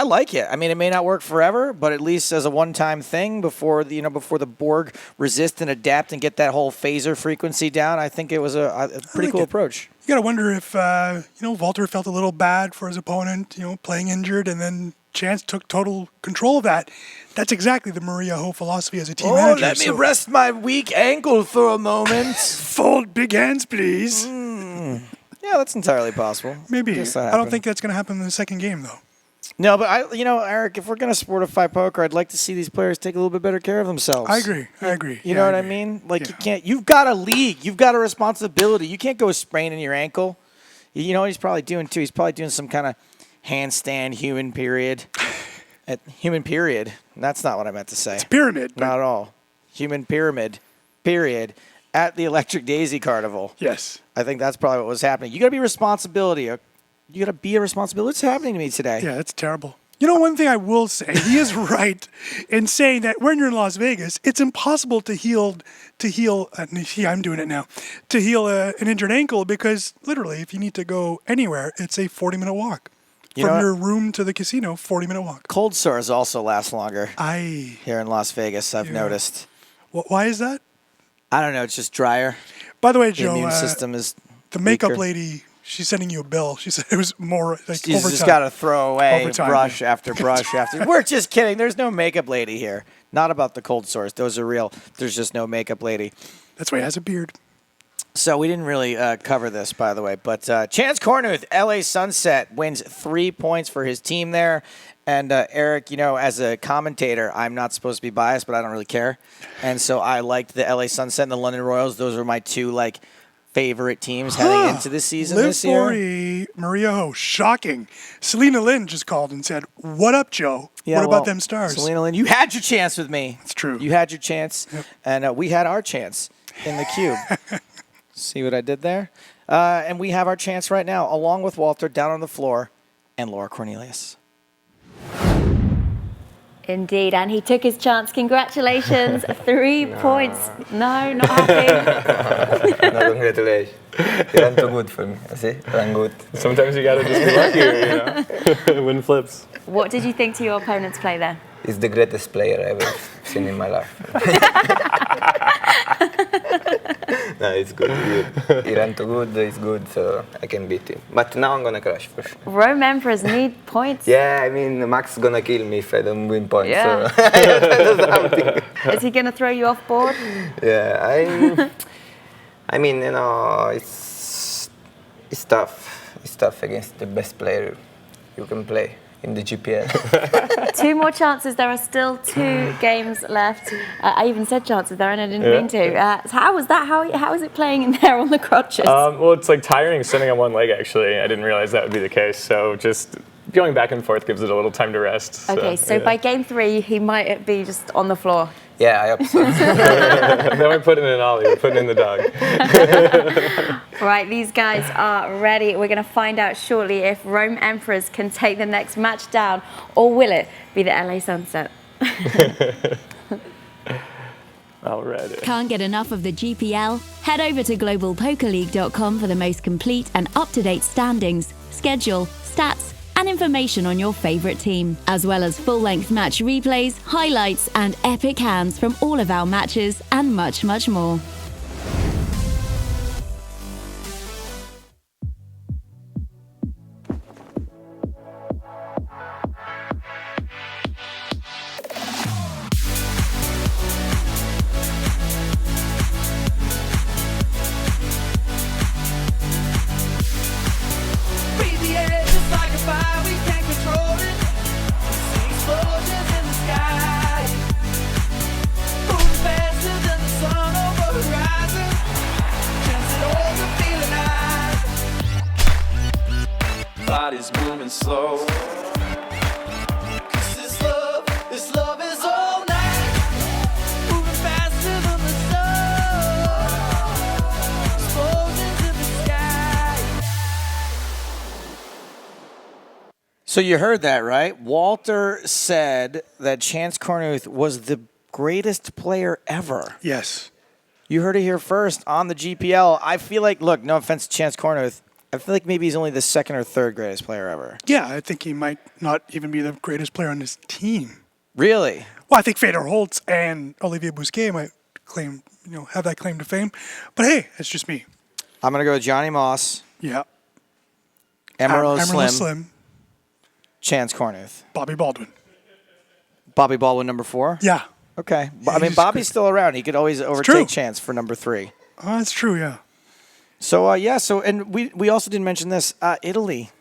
like it. I mean, it may not work forever, but at least as a one-time thing before the Borg resist and adapt and get that whole phaser frequency down, I think it was a pretty cool approach. You got to wonder if, Walter felt a little bad for his opponent, playing injured, and then Chance took total control of that. That's exactly the Maria Ho philosophy as a team manager. Let me rest my weak ankle for a moment. Fold big hands, please. Yeah, that's entirely possible. Maybe. I don't think that's going to happen in the second game, though. No, but Eric, if we're going to sportify poker, I'd like to see these players take a little bit better care of themselves. I agree. You know what I mean? Like, you can't. You've got a league. You've got a responsibility. You can't go spraining your ankle. You know what he's probably doing too? He's probably doing some kind of handstand human period. Human period. That's not what I meant to say. It's pyramid. Not at all. Human pyramid. Period. At the Electric Daisy Carnival. Yes. I think that's probably what was happening. You got to be responsibility. You got to be a responsibility. What's happening to me today? Yeah, that's terrible. One thing I will say, he is right in saying that when you're in Las Vegas, it's impossible to heal. I'm doing it now. To heal an injured ankle because literally, if you need to go anywhere, it's a 40-minute walk from your room to the casino. 40-minute walk. Cold sores also last longer. Here in Las Vegas, I've noticed. Why is that? I don't know. It's just drier. By the way, The Joe, immune system is the makeup weaker. lady. She's sending you a bill. She said it was more like She's overtime. just got to throw away Overtime. brush after brush after. We're just kidding. There's no makeup lady here. Not about the cold sores. Those are real. There's just no makeup lady. That's why he has a beard. So we didn't really cover this, by the way. But Chance Kornuth, LA Sunset, wins 3 points for his team there. And Eric, as a commentator, I'm not supposed to be biased, but I don't really care. And so I liked the LA Sunset and the London Royals. Those were my two, favorite teams heading into the season this year. Live for Maria Ho. Shocking. Selena Lynn just called and said, "What up, Joe? Yeah, what about them stars?" Selena Lynn, you had your chance with me. It's true. You had your chance, and we had our chance in the cube. See what I did there? And we have our chance right now, along with Walter, down on the floor, and Laura Cornelius. Indeed, and he took his chance. Congratulations. 3 points. No, not happy. No, congratulations. You ran too good for me. See, ran good. Sometimes you gotta just be lucky, Win flips. What did you think to your opponent's play there? He's the greatest player I've ever seen in my life. No, it's good. He ran too good, he's good, so I can beat him. But now I'm gonna crash for sure. Rome Emperors need points. Yeah, I mean, Max is gonna kill me if I don't win points. Yeah. So. Is he going to throw you off board? Yeah, I mean, it's tough. It's tough against the best player you can play in the GPL. 2 more chances. There are still 2 games left. I even said chances there and I didn't mean to. So how was that? How is it playing in there on the crotches? Well, it's tiring sitting on one leg, actually. I didn't realize that would be the case. So just going back and forth gives it a little time to rest. Okay, so by game 3, he might be just on the floor. Yeah, I hope so. Then we're putting in Ollie, we're putting in the dog. Right, these guys are ready. We're going to find out shortly if Rome Emperors can take the next match down, or will it be the LA Sunset? Alrighty. Can't get enough of the GPL? Head over to globalpokerleague.com for the most complete and up-to-date standings, schedule, stats, and information on your favorite team, as well as full-length match replays, highlights, and epic hands from all of our matches, and much, much more. Body's moving slow. 'Cause this love is all night. Moving faster than the sun. Explosions in the sky. So you heard that, right? Walter said that Chance Kornuth was the greatest player ever. Yes. You heard it here first on the GPL. I feel like, look, no offense to Chance Kornuth, I feel like maybe he's only the second or third greatest player ever. Yeah, I think he might not even be the greatest player on his team. Really? Well, I think Fedor Holtz and Olivier Bousquet might claim, have that claim to fame. But hey, it's just me. I'm going to go with Johnny Moss, Yeah. Amarillo Amarillo Slim, Chance Kornuth. Bobby Baldwin. Bobby Baldwin, number 4? Yeah. Okay. Yeah, I mean, he's Bobby's good. still around. He could always true. overtake Chance for number 3. Oh, that's true, yeah. So, and we also didn't mention this, Italy.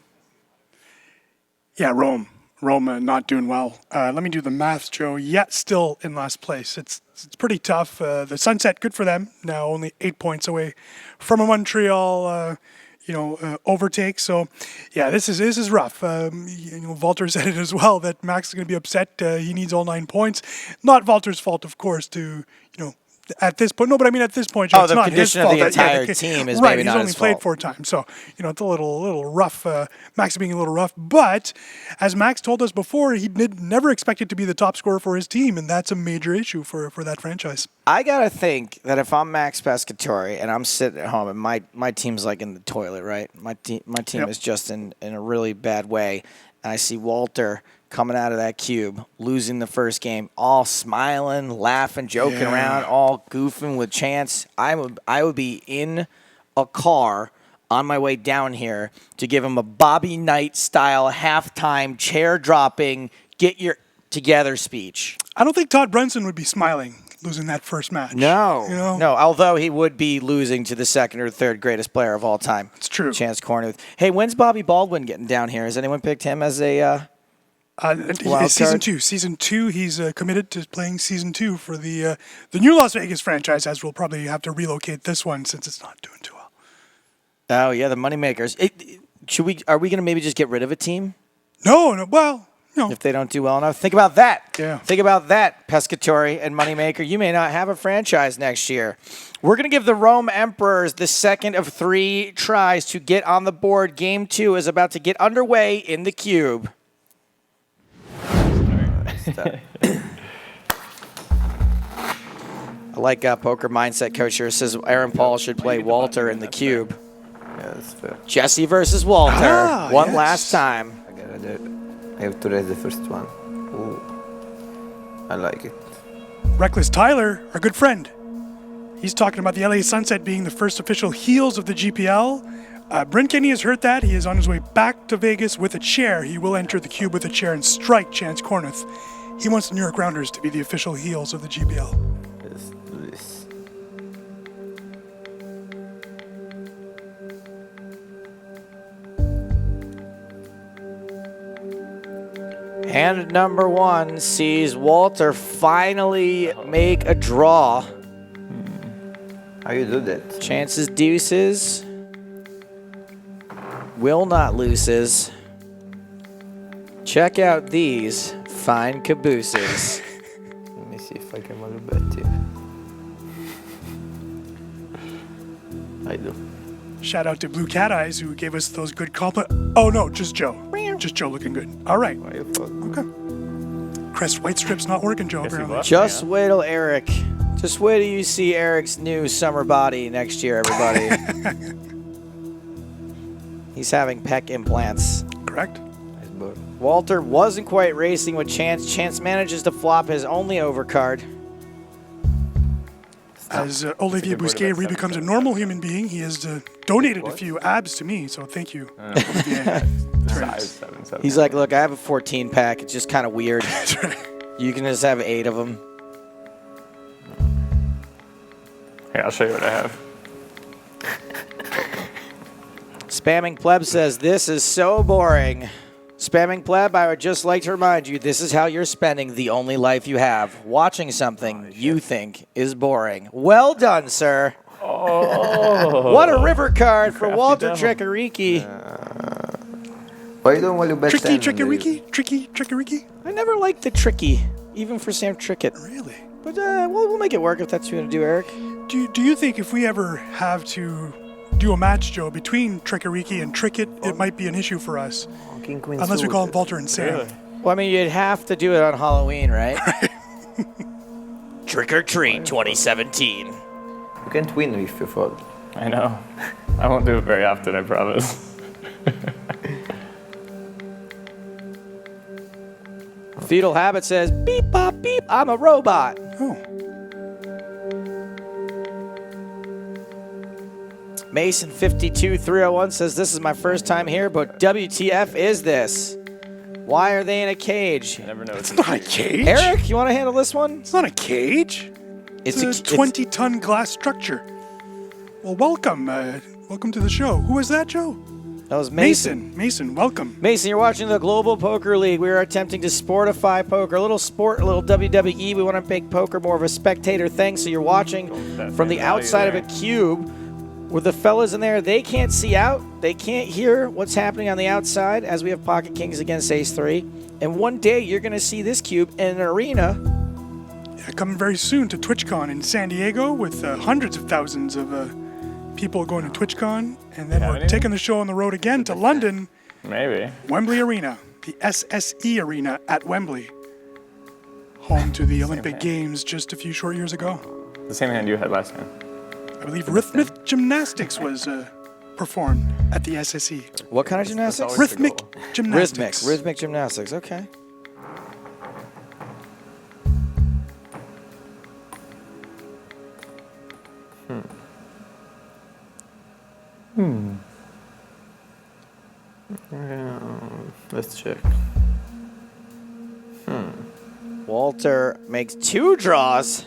Yeah, Rome. Rome not doing well. Let me do the math, Joe. Yet still in last place. It's pretty tough. The Sunset, good for them. Now only 8 points away from a Montreal, overtake. So, yeah, this is rough. Walter said it as well that Max is going to be upset. He needs all 9 points. Not Walter's fault, of course, at this point. No, but I mean at this point, Joe, it's the not his condition of fault. the entire team is right, maybe not he's only his played fault. 4 times. So, it's a little rough. Max being a little rough. But as Max told us before, he never expected to be the top scorer for his team, and that's a major issue for that franchise. I got to think that if I'm Max Pescatore and I'm sitting at home and my team's like in the toilet, right? My team Yep. is just in a really bad way, and I see Walter coming out of that cube, losing the first game, all smiling, laughing, joking around, all goofing with Chance. I would be in a car on my way down here to give him a Bobby Knight style halftime chair dropping, get your together speech. I don't think Todd Brunson would be smiling losing that first match. No, You know? no. Although he would be losing to the second or third greatest player of all time. It's true. Chance Kornuth. Hey, when's Bobby Baldwin getting down here? Has anyone picked him as a wild season card? 2. Season 2, he's committed to playing season 2 for the new Las Vegas franchise, as we'll probably have to relocate this one since it's not doing too well. Oh yeah, the moneymakers. Are we going to maybe just get rid of a team No, well, if they don't do well enough? Think about that. Yeah. Think about that, Pescatore and Moneymaker. You may not have a franchise next year. We're going to give the Rome Emperors the second of 3 tries to get on the board. Game 2 is about to get underway in the cube. I like Poker Mindset Coach here says Aaron Paul should play Walter in the cube. Yeah, that's fair. Jesse versus Walter. One yes. last time. I have to raise the first one. Ooh. I like it. Reckless Tyler, our good friend. He's talking about the LA Sunset being the first official heels of the GPL. Brent Kenny has heard that. He is on his way back to Vegas with a chair. He will enter the cube with a chair and strike Chance Kornuth. He wants the New York Rounders to be the official heels of the GPL. Let's do this. Hand number 1 sees Walter finally make a draw. How you do that? Chances deuces. Will not loses. Check out these fine cabooses. Let me see if I can want to bet you. I do. Shout out to Blue Cat Eyes who gave us those good compliments. Oh no, just Joe. Just Joe looking good. All right. Why you fuck? Okay. Crest white strip's not working, Joe. Guess he apparently. left. Just wait till Eric. Just wait till you see Eric's new summer body next year, everybody. He's having pec implants. Correct. Nice board. Walter wasn't quite racing with Chance. Chance manages to flop his only overcard. As Olivier Bousquet becomes a normal human being, he has donated a few abs to me, so thank you. Olivier. Size 7. He's like, look, I have a 14 pack. It's just kind of weird. That's right. You can just have 8 of them. Here, I'll show you what I have. Spamming Pleb says, this is so boring. Spamming Pleb, I would just like to remind you, this is how you're spending the only life you have. Watching something you think is boring. Well done, sir. Oh. What a river card for Crafty Walter devil. Treccarichi. Why don't you bet 10? Tricky. I never liked the tricky, even for Sam Trickett. Really? But we'll make it work if that's what you want to do, Eric. Do you think if we ever have to do a match, Joe, between Treccarichi and Trickett, it might be an issue for us? King, queen, Unless we suit. call him Walter and Sam. Really? Well, I mean, you'd have to do it on Halloween, right? Trick or Treat 2017. You can't win if you fold. I know. I won't do it very often, I promise. Fetal Habit says, beep, bop, beep, I'm a robot. Oh. Mason 52301 says, this is my first time here, but WTF is this? Why are they in a cage? You never know. It's not a cage. Eric, you want to handle this one? It's not a cage. It's a 20-ton glass structure. Well, welcome. Welcome to the show. Who is that, Joe? That was Mason. Mason, welcome. Mason, you're watching the Global Poker League. We are attempting to sportify poker. A little sport, a little WWE. We want to make poker more of a spectator thing. So you're watching from the outside of a cube with the fellas in there. They can't see out. They can't hear what's happening on the outside as we have pocket kings against ace-3. And one day you're going to see this cube in an arena. Yeah, coming very soon to TwitchCon in San Diego with hundreds of thousands of people going to TwitchCon. And then we're taking the show on the road again to London. Maybe. Wembley Arena, the SSE Arena at Wembley. Home to the Olympic Games just a few short years ago. The same hand you had last time. I believe rhythmic gymnastics was performed at the SSE. What kind of gymnastics? Rhythmic gymnastics. Rhythmic gymnastics, okay. Let's check. Walter makes 2 draws.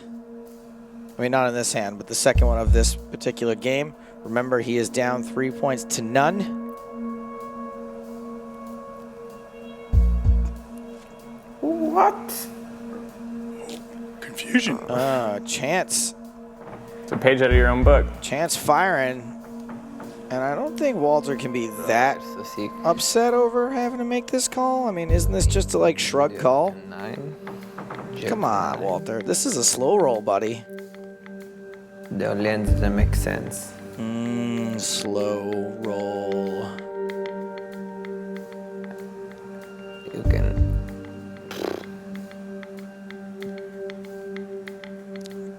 I mean, not in this hand, but the second one of this particular game. Remember, he is down 3 points to none. What? Confusion. Chance. It's a page out of your own book. Chance firing. And I don't think Walter can be that So sick. upset over having to make this call. I mean, isn't this just a, like, shrug call? 9. Come on, Walter. This is a slow roll, buddy. The only ends that make sense. Slow roll. You can.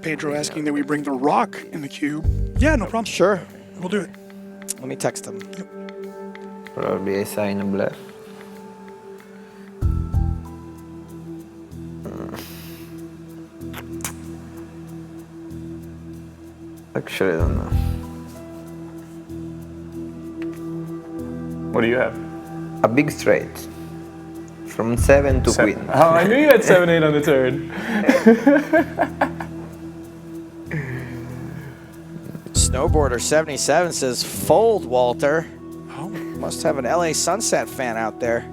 Pedro asking that we bring the rock in the cube. Yeah, no problem. Sure. We'll do it. Let me text him. Probably a sign of bluff. Actually, I don't know. What do you have? A big straight. From 7 to queen. Oh, I knew you had 7-8 on the turn. Snowboarder 77 says, fold, Walter. Oh. Must have an LA Sunset fan out there.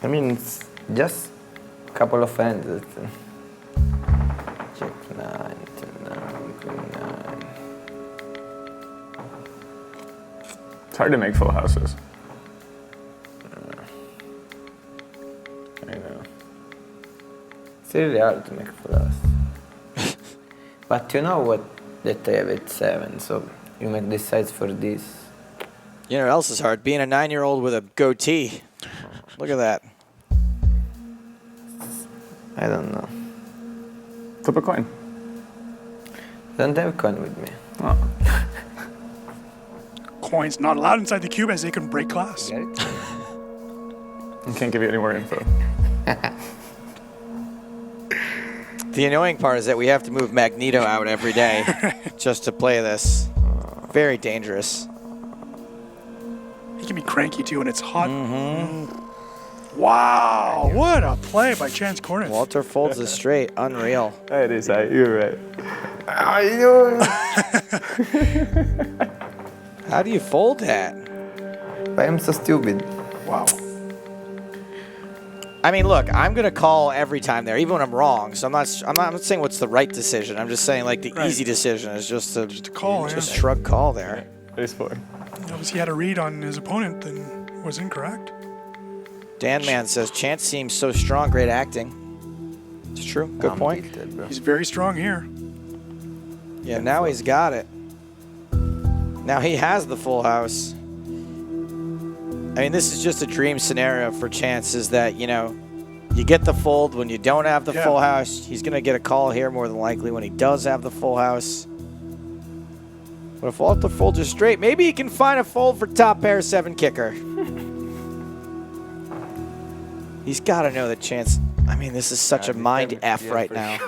I mean, it's just a couple of hands. Check 9, 10, 9, queen 9. It's hard to make full houses. I know. It's really hard to make full house. But you know what? That I have at 7, so you might decide for this. You know what else is hard? Being a 9-year-old with a goatee. Look at that. I don't know. Flip a coin. Don't have a coin with me. Oh. Coins not allowed inside the cube as they can break glass. Get it? I can't give you any more info. The annoying part is that we have to move Magneto out every day just to play this. Very dangerous. He can be cranky too when it's hot. Wow, what a play by Chance Kornuth. Walter folds this straight. Unreal. It is, you're right. How do you fold that? I am so stupid. Wow. I mean, look, I'm gonna call every time there, even when I'm wrong. So I'm not saying what's the right decision. I'm just saying like the easy decision is just to call, just yeah. shrug call there. Ace 4. Obviously, he had a read on his opponent and was incorrect. Dan Man says Chance seems so strong, great acting. It's true. Good point. Tilted, bro. He's very strong here. Yeah, now he's got it. Now he has the full house. I mean, this is just a dream scenario for Chance, is that, you know, You get the fold when you don't have the full house. He's going to get a call here more than likely when he does have the full house. But if Walter folds are straight, maybe he can find a fold for top pair 7 kicker. He's got to know the chance. I mean, this is such a mind F right now.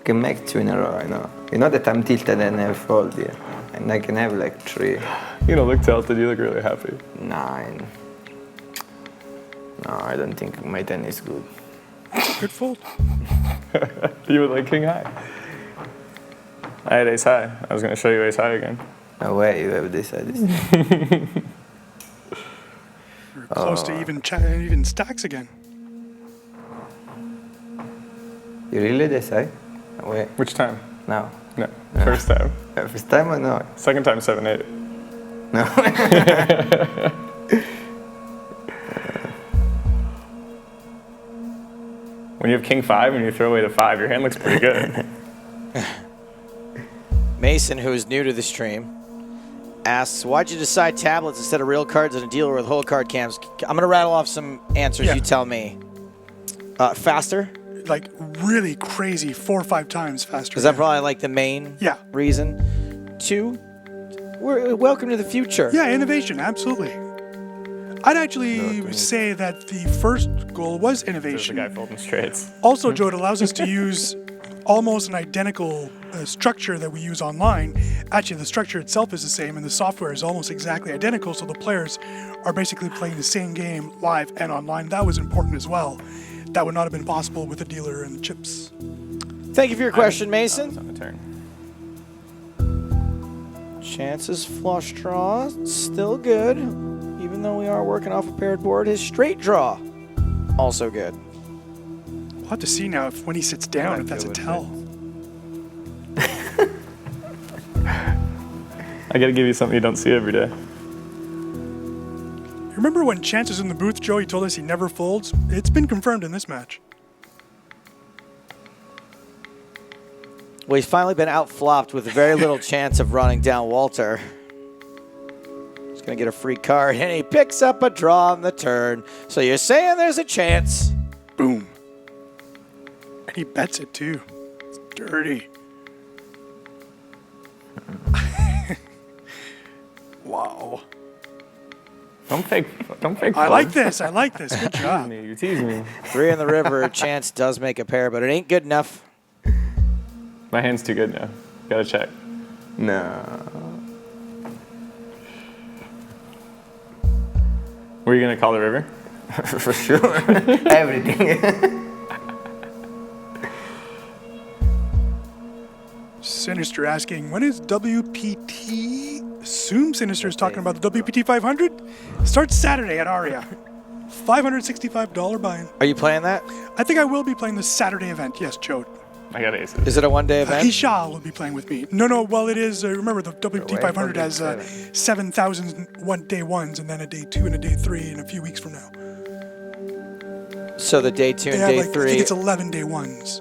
I can make 2 in a row, I know. You know that I'm tilted and I fold here. And I can have like 3. You don't look tilted, you look really happy. 9. No, I don't think my 10 is good. Good fold. You would like king high. I had ace high. I was going to show you ace high again. No way, you have this. We're close to even stacks again. You really decide? No way. Which time? No. No. First time. First time or no? Second time, 7-8. No. When you have king 5 and you throw away the 5, your hand looks pretty good. Mason, who is new to the stream, asks, why'd you decide tablets instead of real cards and a dealer with whole card cams? I'm going to rattle off some answers. You tell me. Faster? Like really crazy 4 or 5 times faster. Is that probably like the main reason? 2, we're welcome to the future. Yeah, innovation, absolutely. I'd actually say that the first goal was innovation. There's a guy folding straights. Also, Joe, it allows us to use almost an identical structure that we use online. Actually, the structure itself is the same, and the software is almost exactly identical, so the players are basically playing the same game live and online. That was important as well. That would not have been possible with a dealer and the chips. Thank you for your question, Mason. On the turn. Chances flush draw, still good. Even though we are working off a paired board, his straight draw, also good. We'll have to see now if when he sits down, if that's a tell. I got to give you something you don't see every day. You remember when Chance was in the booth, Joe, he told us he never folds? It's been confirmed in this match. Well, he's finally been outflopped with very little chance of running down Walter. He's going to get a free card, and he picks up a draw on the turn. So you're saying there's a chance. Boom. And he bets it, too. It's dirty. Wow. Don't fake I like this. I like this. Good job. You tease me. 3 in the river. Chance does make a pair, but it ain't good enough. My hand's too good now. Gotta check. No. Were you gonna call the river? For sure. Everything. Sinister asking, when is WPT? Assume Sinister is talking about the WPT 500. Starts Saturday at Aria. $565 buy-in. Are you playing that? I think I will be playing the Saturday event. Yes, Joe. I got aces. Is it a one-day event? Isha will be playing with me. No, well, it is. Remember, the WPT 500 has 7,000 day ones, and then a day 2 and a day 3 in a few weeks from now. So the day 2 and They day have, 3. I think it's 11 day ones.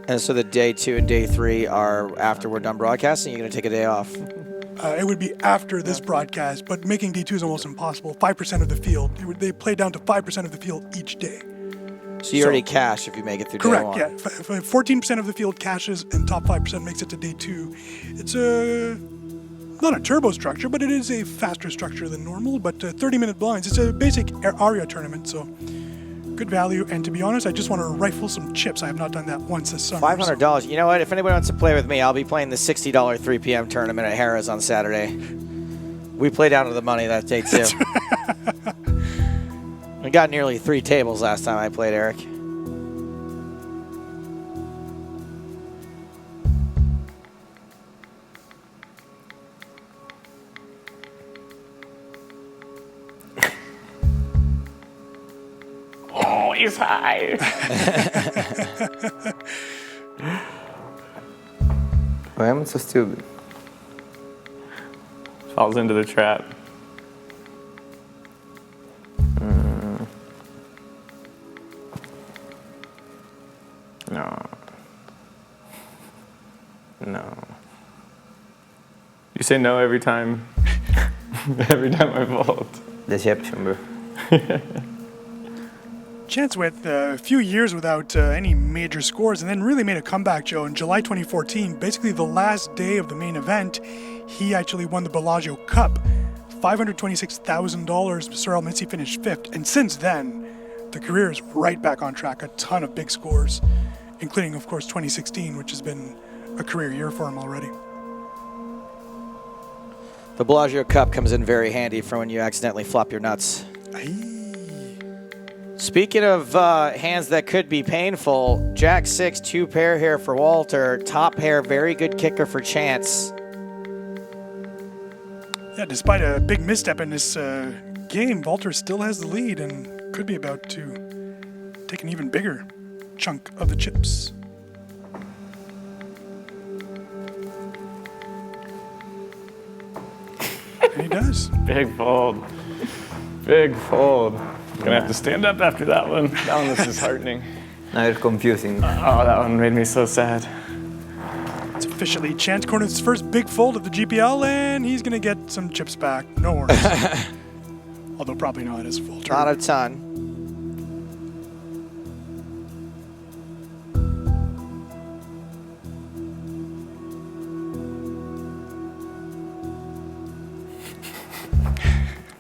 And so the day 2 and day 3 are after we're done broadcasting. You're going to take a day off. It would be after this broadcast, but making day 2 is almost impossible. 5% of the field. They play down to 5% of the field each day. So you already cash if you make it through Correct, day 1. yeah. 14% of the field cashes and top 5% makes it to day 2. It's not a turbo structure, but it is a faster structure than normal, but 30-minute blinds. It's a basic Aria tournament, so good value. And to be honest, I just want to rifle some chips. I have not done that once this summer. $500. You know what? If anybody wants to play with me, I'll be playing the $60 3 p.m. tournament at Harrah's on Saturday. We played down to the money that day, too. We got nearly 3 tables last time I played, Eric. Oh, he's high. Why am I so stupid? Falls into the trap. No. No. You say no every time Every time I fold. Deception, bro. Chance went a few years without any major scores and then really made a comeback, Joe. In July 2014, basically the last day of the main event, he actually won the Bellagio Cup. $526,000. Sorel Mitzi finished 5th. And since then, the career is right back on track. A ton of big scores, including, of course, 2016, which has been a career year for him already. The Bellagio Cup comes in very handy for when you accidentally flop your nuts. Aye. Speaking of hands that could be painful, Jack 6, 2 pair here for Walter. Top pair, very good kicker for Chance. Yeah, despite a big misstep in this game, Walter still has the lead and could be about to take an even bigger chunk of the chips. And he does. Big fold. Big fold. Gonna have to stand up after that one. That one was disheartening. Now you're confusing. Oh, that one made me so sad. It's officially Chance Kornuth's first big fold of the GPL, and he's going to get some chips back. No worries. Although probably not his full turn. Not a ton.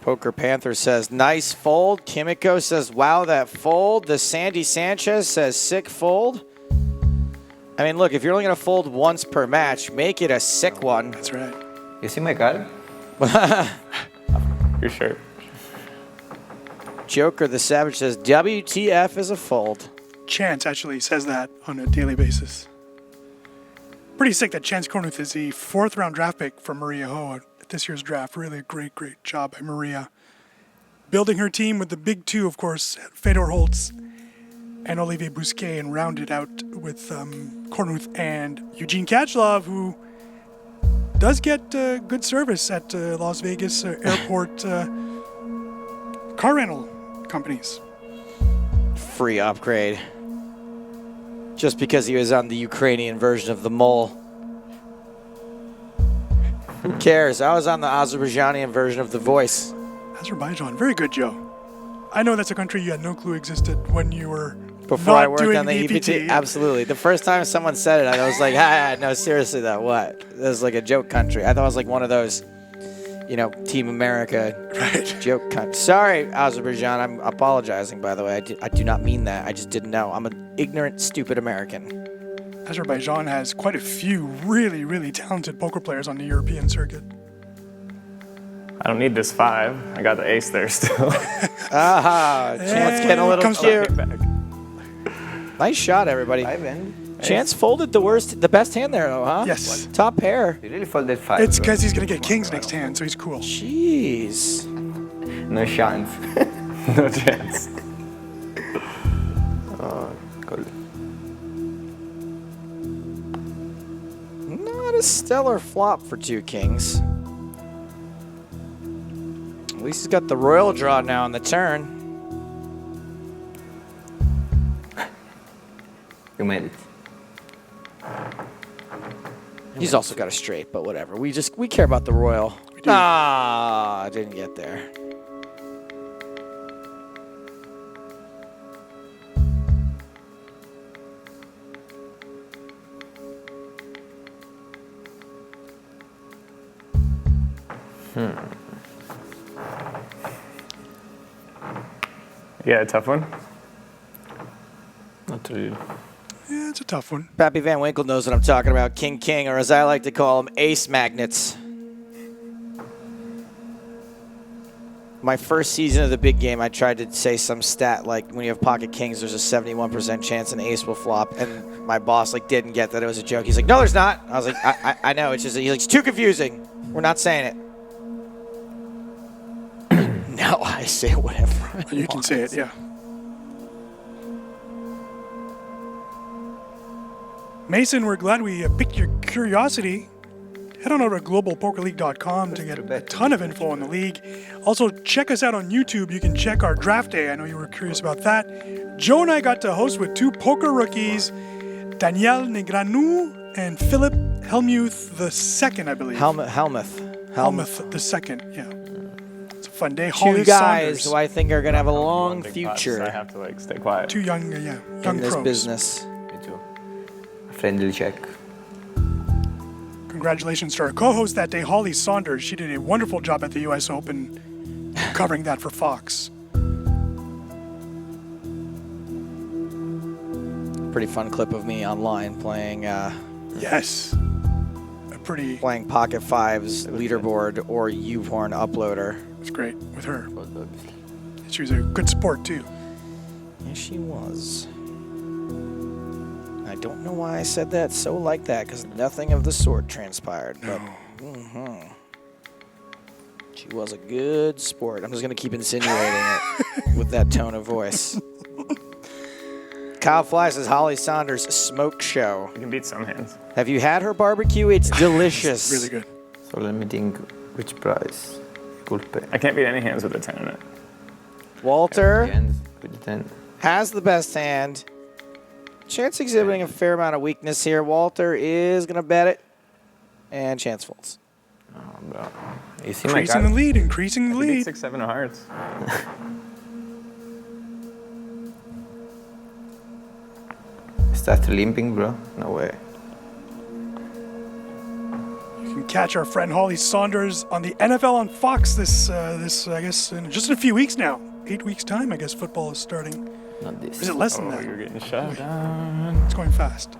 Poker Panther says, nice fold. Kimiko says, wow, that fold. The Sandy Sanchez says, sick fold. I mean, look, if you're only going to fold once per match, make it a sick one. That's right. You see my card? Your shirt. Joker the Savage says, WTF is a fold. Chance actually says that on a daily basis. Pretty sick that Chance Kornuth is the 4th round draft pick for Maria Ho at this year's draft. Really a great job by Maria. Building her team with the big two, of course, Fedor Holtz and Olivier Bousquet, and rounded out with Kornuth and Eugene Kachlov, who does get good service at Las Vegas airport car rental companies. Free upgrade. Just because he was on the Ukrainian version of the mole. Who cares? I was on the Azerbaijani version of The Voice. Azerbaijan, very good, Joe. I know that's a country you had no clue existed when you were Before not I worked doing on the EPT. Absolutely. The first time someone said it, I was like, no, seriously, that what? This is like a joke country. I thought it was like one of those, Team America joke country. Sorry, Azerbaijan. I'm apologizing, by the way. I do not mean that. I just didn't know. I'm an ignorant, stupid American. Azerbaijan has quite a few really, really talented poker players on the European circuit. I don't need this 5. I got the ace there still. Chance getting a little cute. Nice shot, everybody. 5 and Chance folded the best hand there, though, huh? Yes. Top pair. you really folded 5. It's bro. because he's going to get kings next hand, so he's cool. Jeez. No chance. No chance. Cool. Not a stellar flop for 2 kings. At least he's got the royal draw now on the turn. You made it. He's also got a straight, but whatever. We care about the royal. I didn't get there. Yeah, a tough one. Not really. Yeah, it's a tough one. Pappy Van Winkle knows what I'm talking about. King, or as I like to call him, ace magnets. My first season of the big game, I tried to say some stat like when you have pocket kings, there's a 71% chance an ace will flop, and my boss didn't get that it was a joke. He's like, no, there's not. I was like, I know. It's just he's like, it's too confusing. We're not saying it. Now I say whatever. You can say it, yeah. Mason, we're glad we piqued your curiosity. Head on over to globalpokerleague.com to get a ton of info on the league. Also, check us out on YouTube. You can check our draft day. I know you were curious about that. Joe and I got to host with 2 poker rookies, Daniel Negranou and Philip Helmuth II, I believe. Helmuth. Helmuth II, yeah. It's a fun day. Two Holly guys Saunders. who I think are going to have a long One big pot, so future I have to like stay quiet. Two young in pros. this business. Me too. A friendly check. Congratulations to our co-host that day, Holly Saunders. She did a wonderful job at the U.S. Open, covering that for Fox. Pretty fun clip of me online playing Yes. A pretty... playing Pocket Fives leaderboard or YouPorn uploader. It's great with her. She was a good sport, too. Yes, she was. I don't know why I said that so like that, because nothing of the sort transpired. But she was a good sport. I'm just going to keep insinuating it with that tone of voice. Kyle Fly says Holly Saunders smoke show. You can beat some hands. Have you had her barbecue? It's delicious. Really good. So let me think which price could pay. I can't beat any hands with a 10 in it. Walter Hands with the 10. has the best hand. Chance exhibiting a fair amount of weakness here. Walter is going to bet it. And Chance folds. Oh, bro. You see my Increasing card? the lead, increasing the You beat lead. 6, 7 of hearts. Start limping, bro. No way. You can catch our friend Holly Saunders on the NFL on Fox this I guess, in just a few weeks now. 8 weeks' time, I guess football is starting. Not this. Or is it less than Oh, that? you're getting shut down. It's going fast.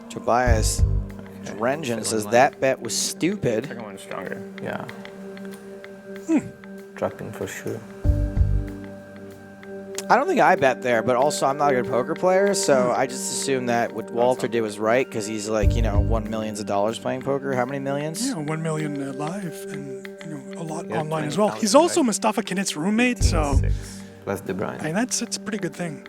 Tobias Rengen says that bet was stupid. Second one's stronger. Yeah. Dropping for sure. I don't think I bet there, but also I'm not a good poker player, so I just assume that what Walter did was right because he's like, won millions of dollars playing poker. How many millions? Yeah, 1 million live and a lot Yeah, online as well. 20,000, He's also right? Mustafa Kinit's roommate, so 6. Plus De Bruyne. I mean, that's a pretty good thing.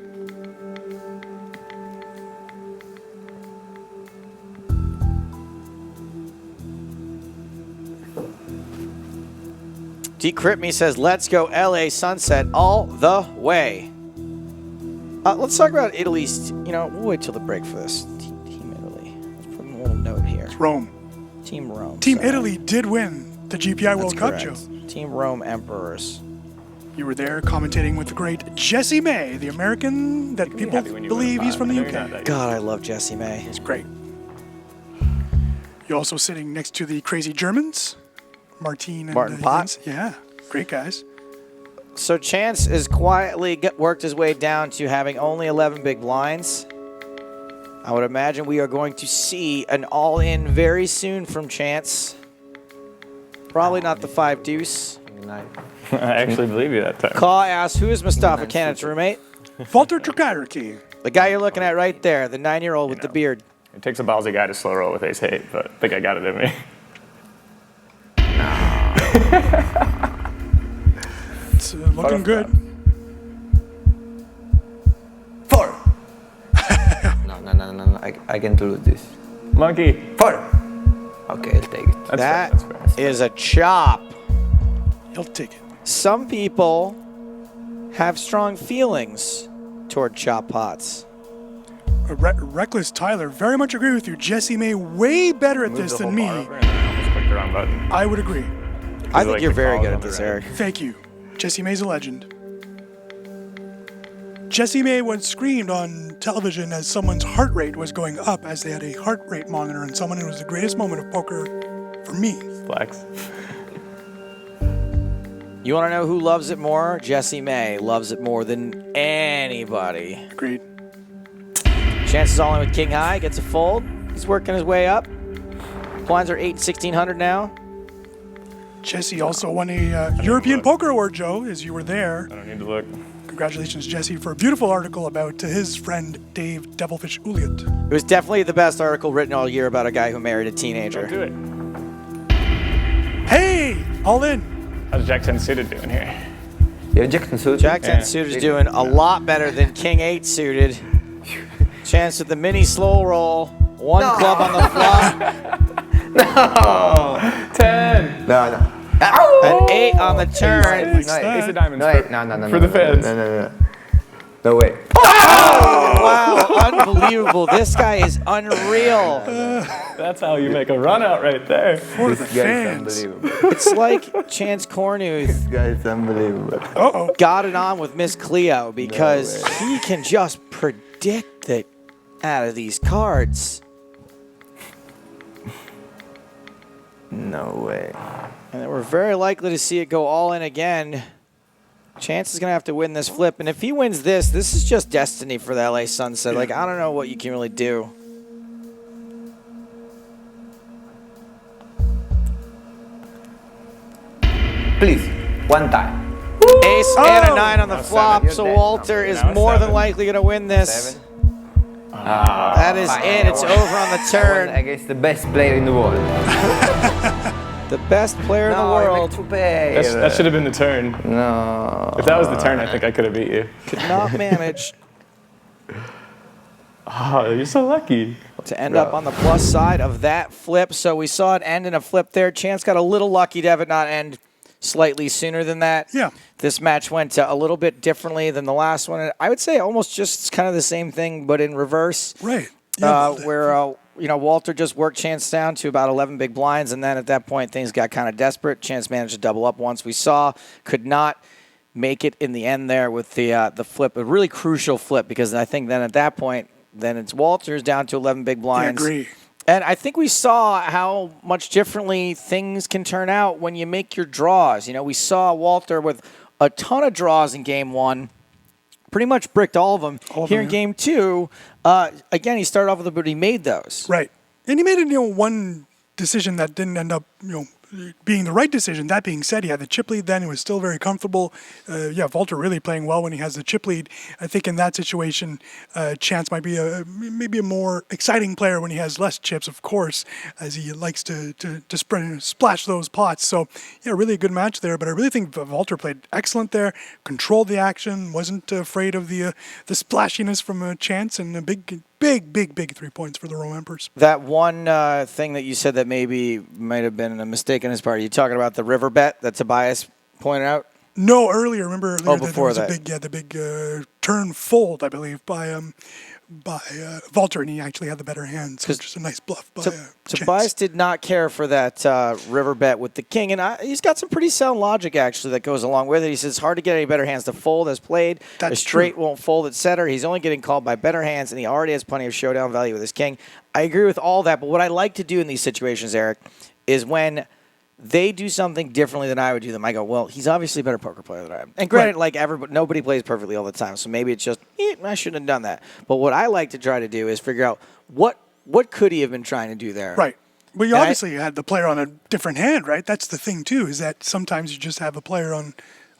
Decrypt Me says, let's go LA Sunset all the way. Let's talk about Italy's, we'll wait till the break for this. Team Italy. Let's put a little note here. It's Rome. Team Rome. Team sorry. Italy did win the GPI World Cup, Correct. Joe. Team Rome Emperors. You were there commentating with the great Jesse May, the American that people happy when you win believe a he's five. from the I know you're not UK. that God, I love Jesse May. It's great. You're also sitting next to the crazy Germans, Martin and Martin Pott. Jens. Yeah, great guys. So Chance has quietly worked his way down to having only 11 big blinds. I would imagine we are going to see an all-in very soon from Chance. Probably not the 5 deuce. Nice. I actually believe you that time. Caw asks, who is Mustafa Kanat's roommate? Walter Treccarichi. The guy you're looking at right there, the 9-year-old with the beard. It takes a ballsy guy to slow roll with ace-8, but I think I got it in me. It's looking good. 4! No. I can do this. Monkey. 4! Okay, I'll take it. That is a chop. He'll take it. Some people have strong feelings toward chop pots. Reckless Tyler, very much agree with you. Jesse May way better at this than me. I almost clicked the wrong button. I would agree. I think like you're the very calls good on at the this, right. Eric. Thank you. Jesse May's a legend. Jesse May once screamed on television as someone's heart rate was going up as they had a heart rate monitor, and someone, it was the greatest moment of poker for me. Flex. You want to know who loves it more? Jesse May loves it more than anybody. Agreed. Chances all in with King High, gets a fold. He's working his way up. Blinds are 1600 now. Jesse also won a European Poker Award, Joe, as you were there. I don't need to look. Congratulations, Jesse, for a beautiful article about his friend Dave Devilfish Uliot. It was definitely the best article written all year about a guy who married a teenager. Do it. Hey, all in. How's Jack 10 suited doing here? You have Jackson suited? Jack 10 suited is doing a lot better than King 8 suited. Chance with the mini slow roll. One club on the flop. 10! No. An 8 on the turn. Likes Nice. that. Ace of diamonds. No, for- no. For the fans. No. No way. Wow, unbelievable. This guy is unreal. That's how you make a run out right there. For the This guy is fans. unbelievable. It's like Chance Kornuth This guy is unbelievable. Uh-oh. got it on with Miss Cleo because he can just predict it out of these cards. No way. And we're very likely to see it go all in again. Chance is going to have to win this flip. And if he wins this is just destiny for the LA Sunset. Like, I don't know what you can really do. Please, one time. Ace and a 9 on the Now flop, seven. so You're dead. Walter is Now more than 7. likely going to win this. 7. That is it. It's over on the I won turn. against the best player in the world. The best player in the No, I world make 2 pay. That should have been the turn. No. If that was the turn, I think I could have beat you. could not manage Oh, you're so lucky. to end up on the plus side of that flip. So we saw it end in a flip there. Chance got a little lucky to have it not end slightly sooner than that. Yeah. This match went a little bit differently than the last one. I would say almost just kind of the same thing, but in reverse. Right. Yeah, Where Walter just worked Chance down to about 11 big blinds, and then at that point things got kind of desperate. Chance managed to double up once. We saw could not make it in the end there with the flip, a really crucial flip, because I think then at that point then it's Walter's down to 11 big I blinds. agree. And I think we saw how much differently things can turn out when you make your draws. We saw Walter with a ton of draws in game 1. Pretty much bricked all of them. Here in game 2, again, he started off with but he made those. Right. And he made one decision that didn't end up, being the right decision. That being said, he had the chip lead then. He was still very comfortable. Walter really playing well when he has the chip lead. I think in that situation, Chance might be maybe a more exciting player when he has less chips, of course, as he likes to splash those pots. So, really a good match there. But I really think Walter played excellent there, controlled the action, wasn't afraid of the splashiness from Chance, and a big 3 points for the Rome Emperors. That one thing that you said that maybe might have been a mistake on his part, are you talking about the river bet that Tobias pointed out? No, earlier. Remember earlier before there was that. the big turn fold, I believe, by Walter, and he actually had the better hands, which is a nice bluff by Chance. Tobias did not care for that river bet with the king, and he's got some pretty sound logic, actually, that goes along with it. He says it's hard to get any better hands to fold as played. That's a straight true. won't fold at center. He's only getting called by better hands, and he already has plenty of showdown value with his king. I agree with all that, but what I like to do in these situations, Eric, is when they do something differently than I would do them, I go, well, he's obviously a better poker player than I am. And granted, nobody plays perfectly all the time, so maybe it's just, I shouldn't have done that. But what I like to try to do is figure out what could he have been trying to do there. Right. Well, you And obviously had the player on a different hand, right? That's the thing, too, is that sometimes you just have a player on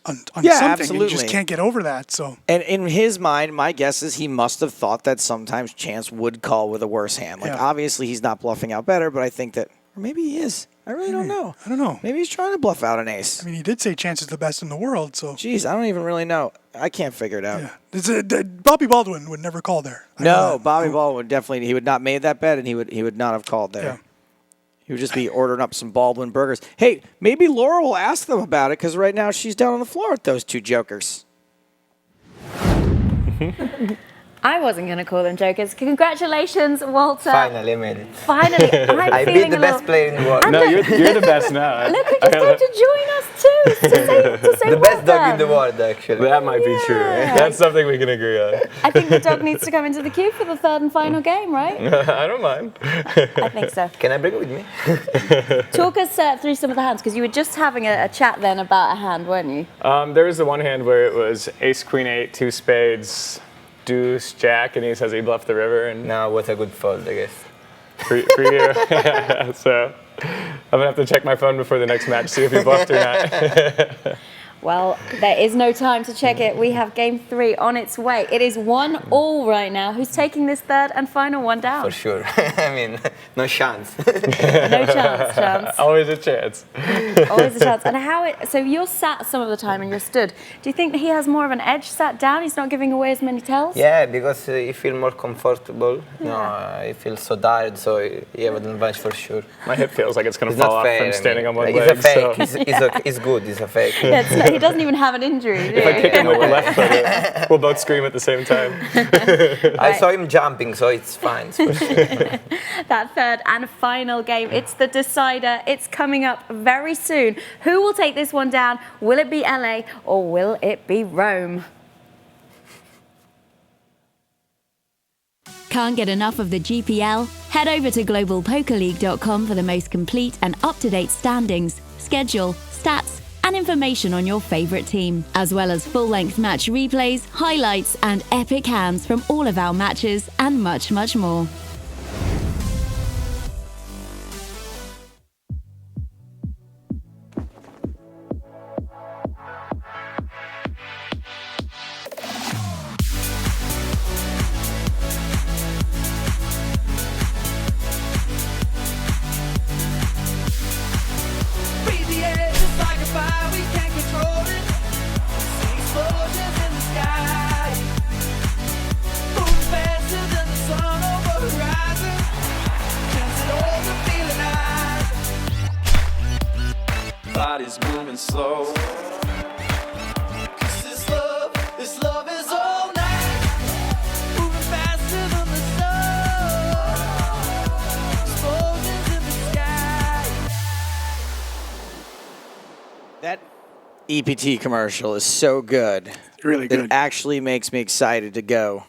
something, absolutely. and you just can't get over that. So And in his mind, my guess is he must have thought that sometimes Chance would call with a worse hand. Like, obviously, he's not bluffing out better, but I think that, or maybe he is. I really don't know. I don't know. Maybe he's trying to bluff out an ace. I mean, he did say Chance is the best in the world, so. Jeez, I don't even really know. I can't figure it out. Yeah. Bobby Baldwin would never call there. I know No, that. Bobby Baldwin would definitely, he would not made that bet, and he would not have called there. Yeah. He would just be ordering up some Baldwin burgers. Hey, maybe Laura will ask them about it, because right now she's down on the floor with those 2 jokers. I wasn't going to call them jokers. Congratulations, Walter. Finally, I made it. Finally, I'm I beat feeling the a best little... player in the world. No, you're the best now. Look who just came to join us too, to say The well best dog in done. the world, actually. That might be true. Yeah. That's something we can agree on. I think the dog needs to come into the queue for the 3rd and final game, right? I don't mind. I think so. Can I bring it with me? Talk us through some of the hands, because you were just having a chat then about a hand, weren't you? There was the one hand where it was ace, queen, 8, 2 spades, deuce, jack, and he says he bluffed the river. And No, what a good fold, I guess. for you. So I'm going to have to check my phone before the next match, see if he bluffed or not. Well, there is no time to check it. We have game 3 on its way. It is 1-1 right now. Who's taking this 3rd and final one down? For sure. I mean, no chance. No chance. Always a chance. Always a chance. And so you're sat some of the time and you're stood. Do you think that he has more of an edge sat down? He's not giving away as many tells? Yeah, because you feel more comfortable. No, you feel so tired, so you have an advantage for sure. My hip feels like it's going to It's fall not off fair. from standing on one like, leg. It's a fake. So. It's good. It's a fake. Yeah, he doesn't even have an injury. If I kick him with the left foot, we'll both scream at the same time. I saw him jumping, so it's fine. It's for sure. That third and final game, it's the decider. It's coming up very soon. Who will take this one down? Will it be LA or will it be Rome? Can't get enough of the GPL? Head over to globalpokerleague.com for the most complete and up-to-date standings, schedule, stats, and information on your favorite team, as well as full-length match replays, highlights, and epic hands from all of our matches, and much, much more. Breathe the air just like a fire, we can't control it. See explosions in the sky. Moving faster than the sun over horizon. Chance it all to feel alive. Body's moving slow. 'Cause this love is all night. Moving faster than the sun. Explosions in the sky. That EPT commercial is so good. Really good. It actually makes me excited to go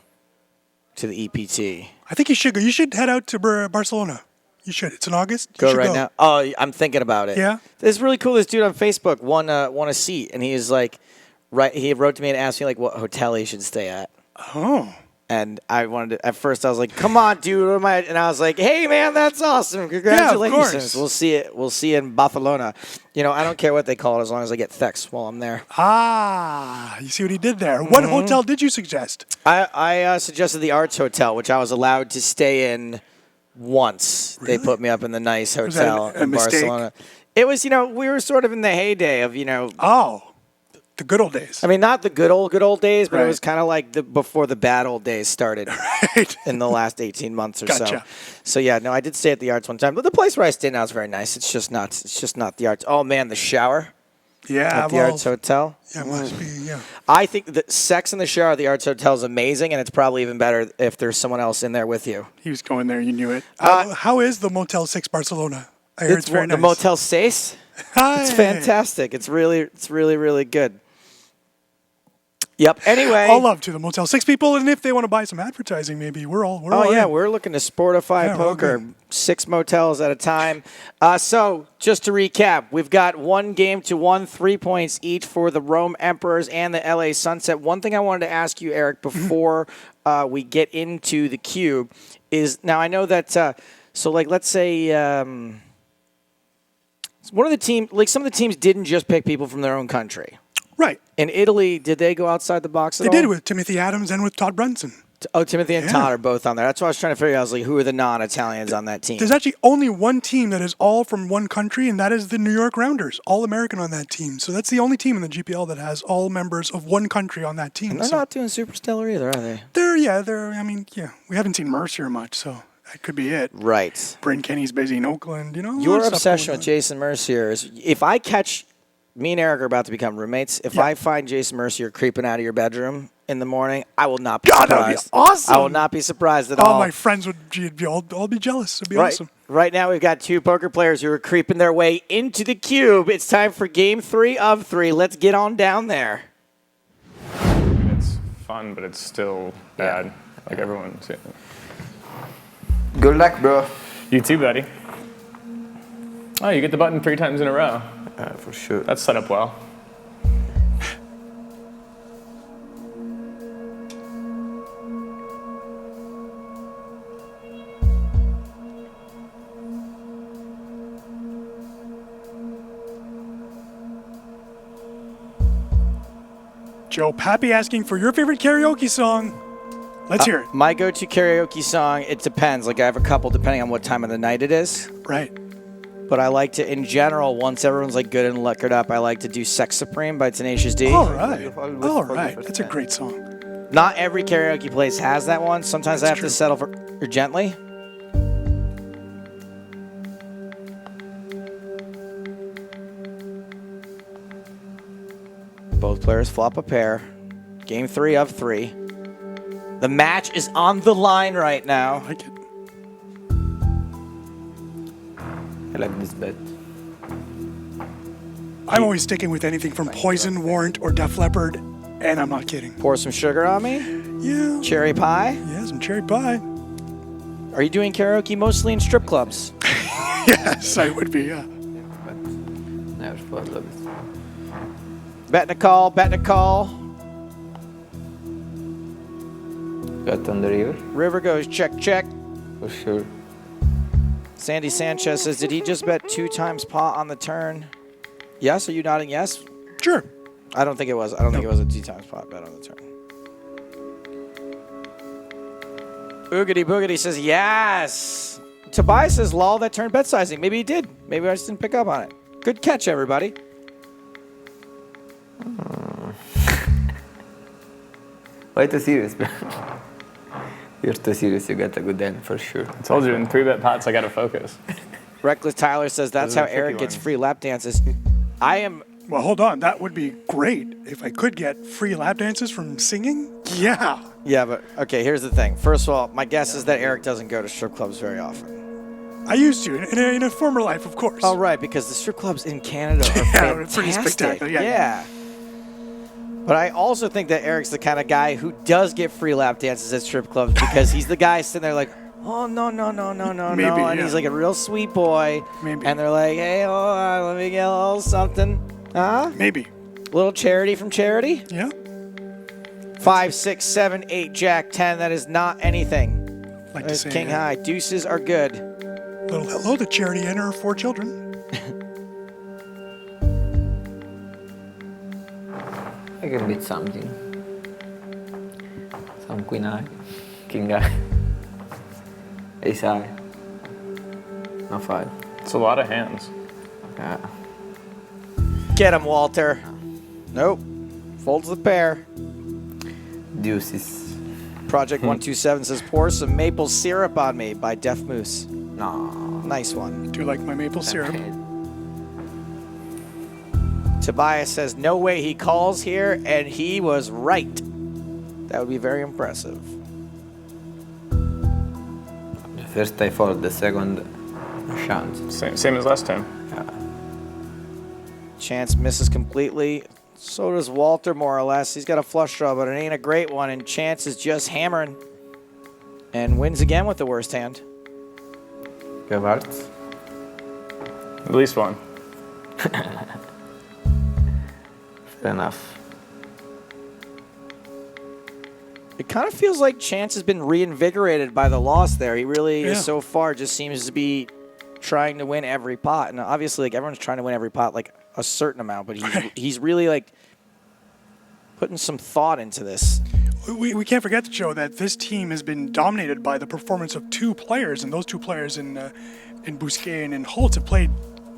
to the EPT. I think you should go. You should head out to Barcelona. You should. It's in August. You Go should right now. Oh, I'm thinking about it. Yeah? It's really cool. This dude on Facebook won a seat, and he was like, he wrote to me and asked me like what hotel he should stay at. Oh. And I wanted to, at first I was like, come on, dude. What am I? And I was like, hey, man, that's awesome. Congratulations. course. We'll see it. We'll see you in Barcelona. You know, I don't care what they call it as long as I get Thex while I'm there. Ah, you see what he did there. What hotel did you suggest? I suggested the Arts Hotel, which I was allowed to stay in once. Really? They put me up in the nice Was that hotel a in mistake? Barcelona. It was, we were sort of in the heyday of, Oh, the good old days. I mean, not the good old days, but Right. it was kind of like before the bad old days started Right. in the last 18 months or so. Gotcha. So yeah, no, I did stay at the Arts one time, but the place where I stay now is very nice. It's just not the Arts. Oh man, the shower Yeah, at the well, Arts Hotel. yeah, must be, yeah. I think the sex in the shower at the Arts Hotel is amazing, and it's probably even better if there's someone else in there with you. He was going there, you knew it. How is the Motel 6 Barcelona? I heard it's very the nice. Motel 6. Hi. It's fantastic. It's really really good. Yep. Anyway. All love to the Motel 6 people, and if they want to buy some advertising, maybe we're all yeah, in. we're looking to sportify Yeah, we're all poker, good. 6 motels at a time. So just to recap, we've got 1 game to 1, 3 points each for the Rome Emperors and the LA Sunset. One thing I wanted to ask you, Eric, before we get into the cube is, now I know that, let's say one of the team, like some of the teams didn't just pick people from their own country. Right. In Italy, did they go outside the box at They all? did with Timothy Adams and with Todd Brunson. Oh, Timothy and Yeah. Todd are both on there. That's what I was trying to figure out. I was like, who are the non-Italians on that team? There's actually only one team that is all from one country, and that is the New York Rounders, all American on that team. So that's the only team in the GPL that has all members of one country on that team. And they're So not doing super stellar either, are they? we haven't seen Mercier much, so that could be it. Right. Bryn Kenny's busy in Oakland, a lot Your of stuff obsession going with on. Jason Mercier is, if I catch, me and Eric are about to become roommates, if Yeah. I find Jason Mercier creeping out of your bedroom in the morning, I will not be God, that would be surprised. awesome. I will not be surprised at All all. my friends would all be jealous. It'd be Right. awesome. Right now, we've got 2 poker players who are creeping their way into the cube. It's time for game 3 of 3. Let's get on down there. It's fun, but it's still bad. Like everyone's. Good luck, bro. You too, buddy. Oh, you get the button 3 times in a row. For sure. That's set up well. Joe Pappy asking for your favorite karaoke song. Let's hear it. My go-to karaoke song, it depends. Like, I have a couple depending on what time of the night it is. Right. But I like to, in general, once everyone's like good and liquored up, I like to do Sex Supreme by Tenacious D. All right. All right. That's a great song. Not every karaoke place has that one. Sometimes I have to settle for Gently. Both players flop a pair. Game 3 of 3. The match is on the line right now. I like it. I like this bet. I'm always sticking with anything from Poison, Warrant, or Def Leppard, and I'm not kidding. Pour some sugar on me. Yeah. Cherry pie. Yeah, some cherry pie. Are you doing karaoke mostly in strip clubs? Yes, I would be, yeah. But never followed it. Bet a call, bet a call. Got on the river, River goes check, check. for sure. Sandy Sanchez says, did he just bet 2 times pot on the turn? Yes, are you nodding yes? Sure. I don't think it was. I don't think it was a 2 times pot bet on the turn. Boogity Boogity says yes. Tobias says, lol, that turned bet sizing. Maybe he did. Maybe I just didn't pick up on it. Good catch, everybody. Why too serious, bro? You're too serious, you got a good end for sure. I told you in 3-bet pots, I got to focus. Reckless Tyler says, that's Those are how tricky Eric gets ones. free lap dances. I am... Well, hold on. That would be great if I could get free lap dances from singing. Yeah. Yeah, but okay, here's the thing. First of all, my guess is that Eric doesn't go to strip clubs very often. I used to in a former life, of course. Oh, right, because the strip clubs in Canada are Yeah, fantastic. pretty spectacular, yeah. But I also think that Eric's the kind of guy who does get free lap dances at strip clubs because he's the guy sitting there like, oh, no, no, no, no, no, Maybe, no. And yeah. he's like a real sweet boy. Maybe. And they're like, hey, hold on, let me get a little something. Huh? Maybe. Little charity from charity? Yeah. 5, 6, 7, 8, Jack, 10. That is not anything. Like to There's say King High. Deuces are good. little hello to Charity and her 4 children. I can beat something. Some queen eye, king eye, ace eye. No 5. It's a lot of hands. Yeah. Get him, Walter. Nope. Folds the pair. Deuces. Project 127 says, pour some maple syrup on me by Deaf Moose. No. Nice one. Do you like my maple syrup? Tobias says, no way he calls here, and he was right. That would be very impressive. The first I fold, the second, no chance. Same as last time. Yeah. Chance misses completely. So does Walter, more or less. He's got a flush draw, but it ain't a great one, and Chance is just hammering. And wins again with the worst hand. You have hearts? At least one. Fair enough. It kind of feels like Chance has been reinvigorated by the loss there. He really Yeah. so far just seems to be trying to win every pot. And obviously, like, everyone's trying to win every pot, like a certain amount, but he's really like putting some thought into this. We can't forget, Joe, that this team has been dominated by the performance of 2 players, and those 2 players in Bousquet and in Holtz have played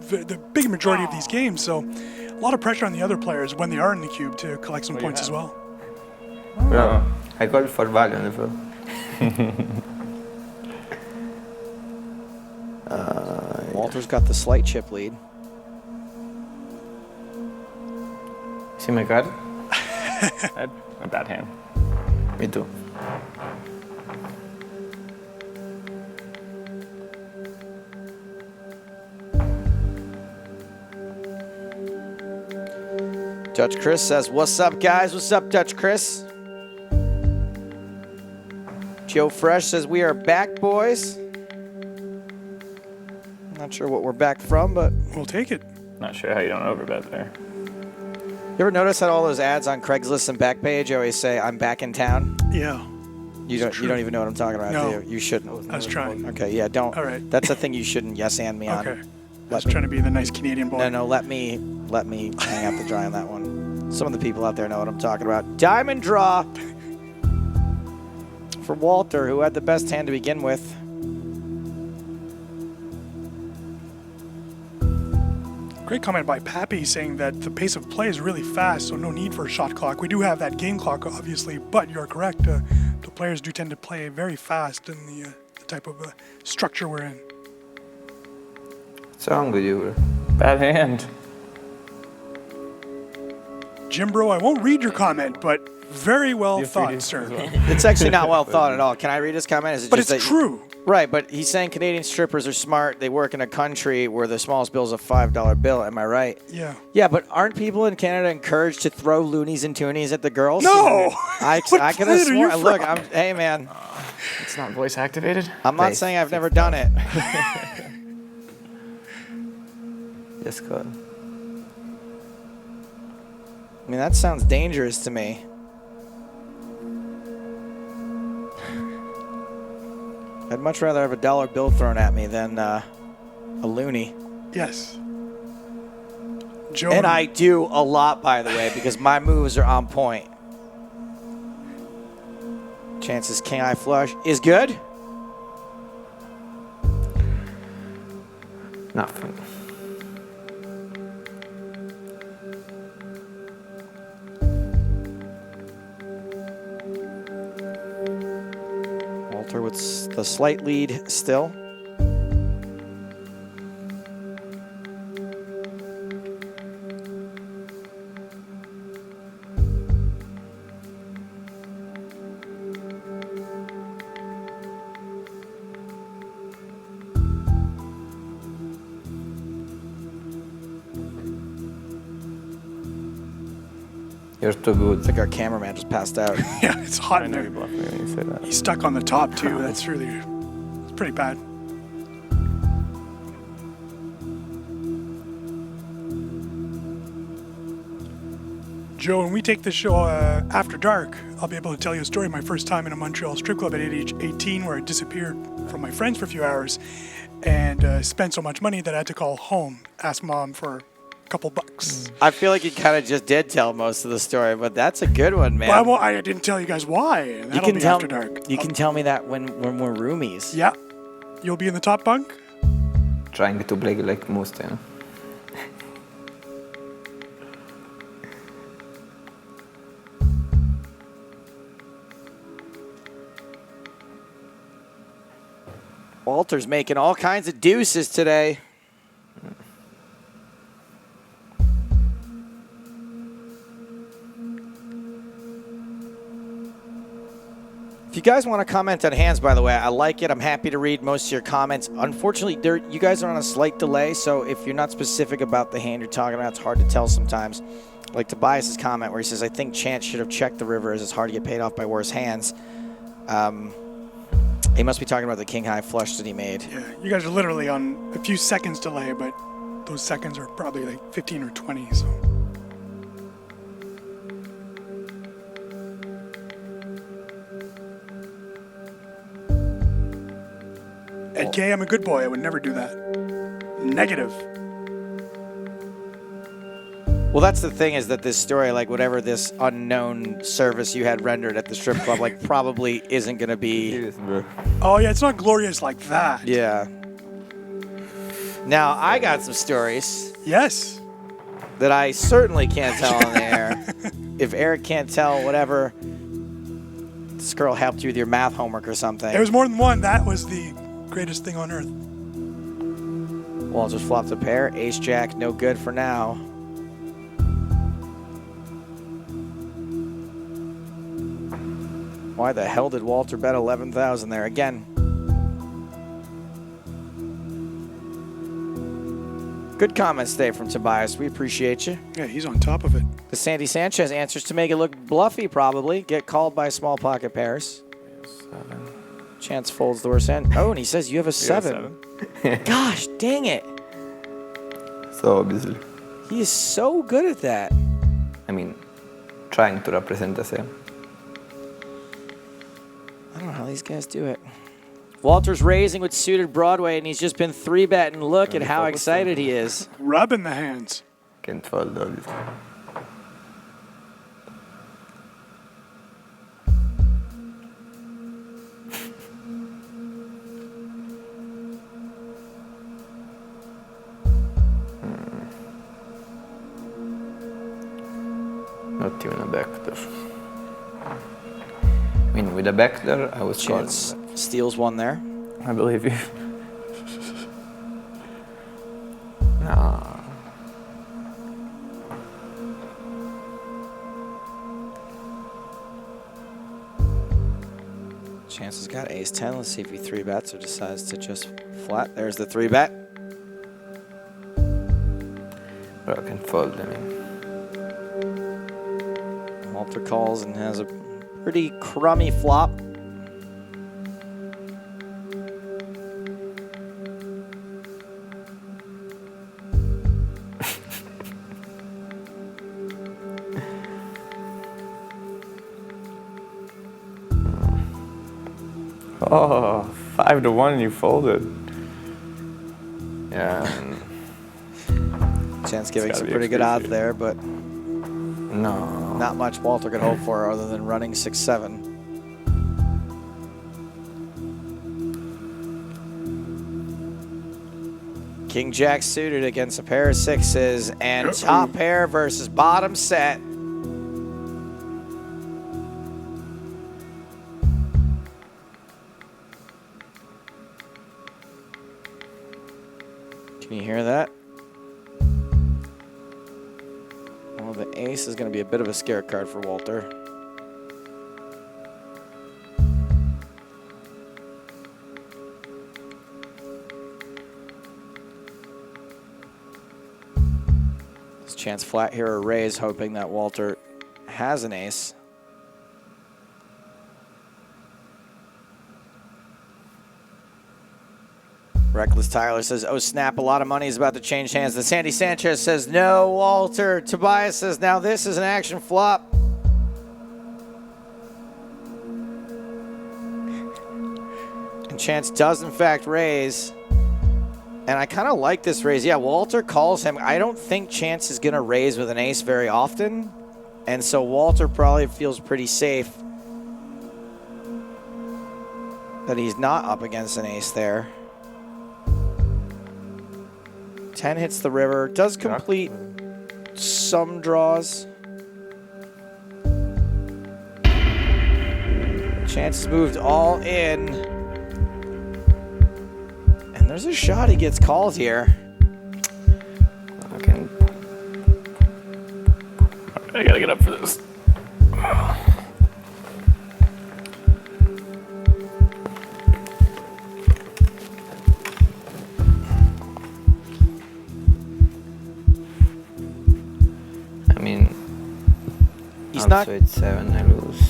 the big majority of these games. So a lot of pressure on the other players when they are in the cube to collect some points as well. No, I called for value on the floor. Walter's got the slight chip lead. See my card? I had a bad hand. Me too. Dutch Chris says, what's up, guys? What's up, Dutch Chris? Joe Fresh says, we are back, boys. Not sure what we're back from, but We'll take it. Not sure how you don't overbet there. you ever notice that all those ads on Craigslist and Backpage always say, I'm back in town? Yeah. You don't even know what I'm talking about, No. do you? You shouldn't. I was trying. Okay, yeah, don't. All right. That's a thing you shouldn't yes and me on. Okay. I was trying to be the nice Canadian boy. No, let me hang out to dry on that one. Some of the people out there know what I'm talking about. Diamond draw for Walter, who had the best hand to begin with. Great comment by Pappy saying that the pace of play is really fast, so no need for a shot clock. We do have that game clock, obviously, but you're correct. The players do tend to play very fast in the type of structure we're in. What's wrong with you, bro? Bad hand. Jim Bro, I won't read your comment, but very well Feel free thought, to sir. as well. It's actually not well thought at all. Can I read his comment? Is it But just it's that true. Right, but he's saying Canadian strippers are smart. They work in a country where the smallest bill is a $5 bill. Am I right? Yeah. Yeah, but aren't people in Canada encouraged to throw loonies and toonies at the girls? No! I What could have planet are you sworn. Look, from? hey man, It's not voice activated. I'm not Nice. saying I've never done it. Just go. I mean, that sounds dangerous to me. I'd much rather have a dollar bill thrown at me than a loony. Yes. Joe. And I do a lot, by the way, because my moves are on point. Chances king eye flush is good. Nothing. Walter with the slight lead still. You're too good. I think our cameraman just passed out. Yeah, it's hot I in know there. you bluffed me when you say that. He's stuck on the top, too. That's really, it's pretty bad. Joe, when we take this show after dark, I'll be able to tell you a story of my first time in a Montreal strip club at age 18 where I disappeared from my friends for a few hours and spent so much money that I had to call home, ask mom for a couple bucks. I feel like you kind of just did tell most of the story, but that's a good one, man. Well, I didn't tell you guys why. And you that'll can be tell. after dark. You can tell me that when we're roomies. Yeah. You'll be in the top bunk? Trying to play like most, you know. Walter's making all kinds of deuces today. If you guys want to comment on hands, by the way, I like it. I'm happy to read most of your comments. Unfortunately, you guys are on a slight delay, so if you're not specific about the hand you're talking about, it's hard to tell sometimes. Like Tobias's comment where he says, I think Chance should have checked the river as it's hard to get paid off by worse hands. He must be talking about the king high flush that he made. Yeah, you guys are literally on a few seconds delay, but those seconds are probably like 15 or 20, so. Ed K, I'm a good boy. I would never do that. Negative. Well, that's the thing is that this story, like whatever this unknown service you had rendered at the strip club, like probably isn't going to be. Serious, bro. Oh, yeah, it's not glorious like that. Yeah. Now, I got some stories Yes. that I certainly can't tell on the air. If Eric can't tell, whatever, this girl helped you with your math homework or something. There was more than one. That was the greatest thing on earth. Walters flopped a pair. Ace Jack, no good for now. Why the hell did Walter bet 11,000 there again? Good comments today from Tobias. We appreciate you. Yeah, he's on top of it. The Sandy Sanchez answers to make it look bluffy, probably. Get called by small pocket pairs. 7. Chance folds the worst end. Oh, and he says you have a You have 7. Gosh, dang it. So obviously. He is so good at that. I mean, trying to represent the same. I don't know how these guys do it. Walter's raising with suited Broadway, and he's just been 3-betting. Look at how excited he is. Rubbing the hands. Can't fold, obviously. Not even a backdoor. I mean, with a backdoor, I was calling. Chance steals one there. I believe you. No. Chance has got ace 10. Let's see if he 3-bets or decides to just flat. There's the 3-bet. Well, I can fold, I mean. Walter calls and has a pretty crummy flop. Oh, 5-1, you folded. Yeah. Chance giving gotta some be pretty good odds XPC. there, but No. not much Walter could hope for other than running 6-7. King Jack suited against a pair of 6s and top pair versus bottom set. Can you hear that? Well, the ace is going to be a bit of a scare card for Walter. This chance flat here or raise, hoping that Walter has an ace. Reckless Tyler says, oh snap, a lot of money is about to change hands. The Sandy Sanchez says, no, Walter. Tobias says, now this is an action flop. And Chance does in fact raise. And I kind of like this raise. Yeah, Walter calls him. I don't think Chance is going to raise with an ace very often. And so Walter probably feels pretty safe that he's not up against an ace there. 10 hits the river, does complete some draws. Chance has moved all in. And there's a shot he gets called here. Okay. I gotta get up for this. I mean, He's not. also it's 7, I lose.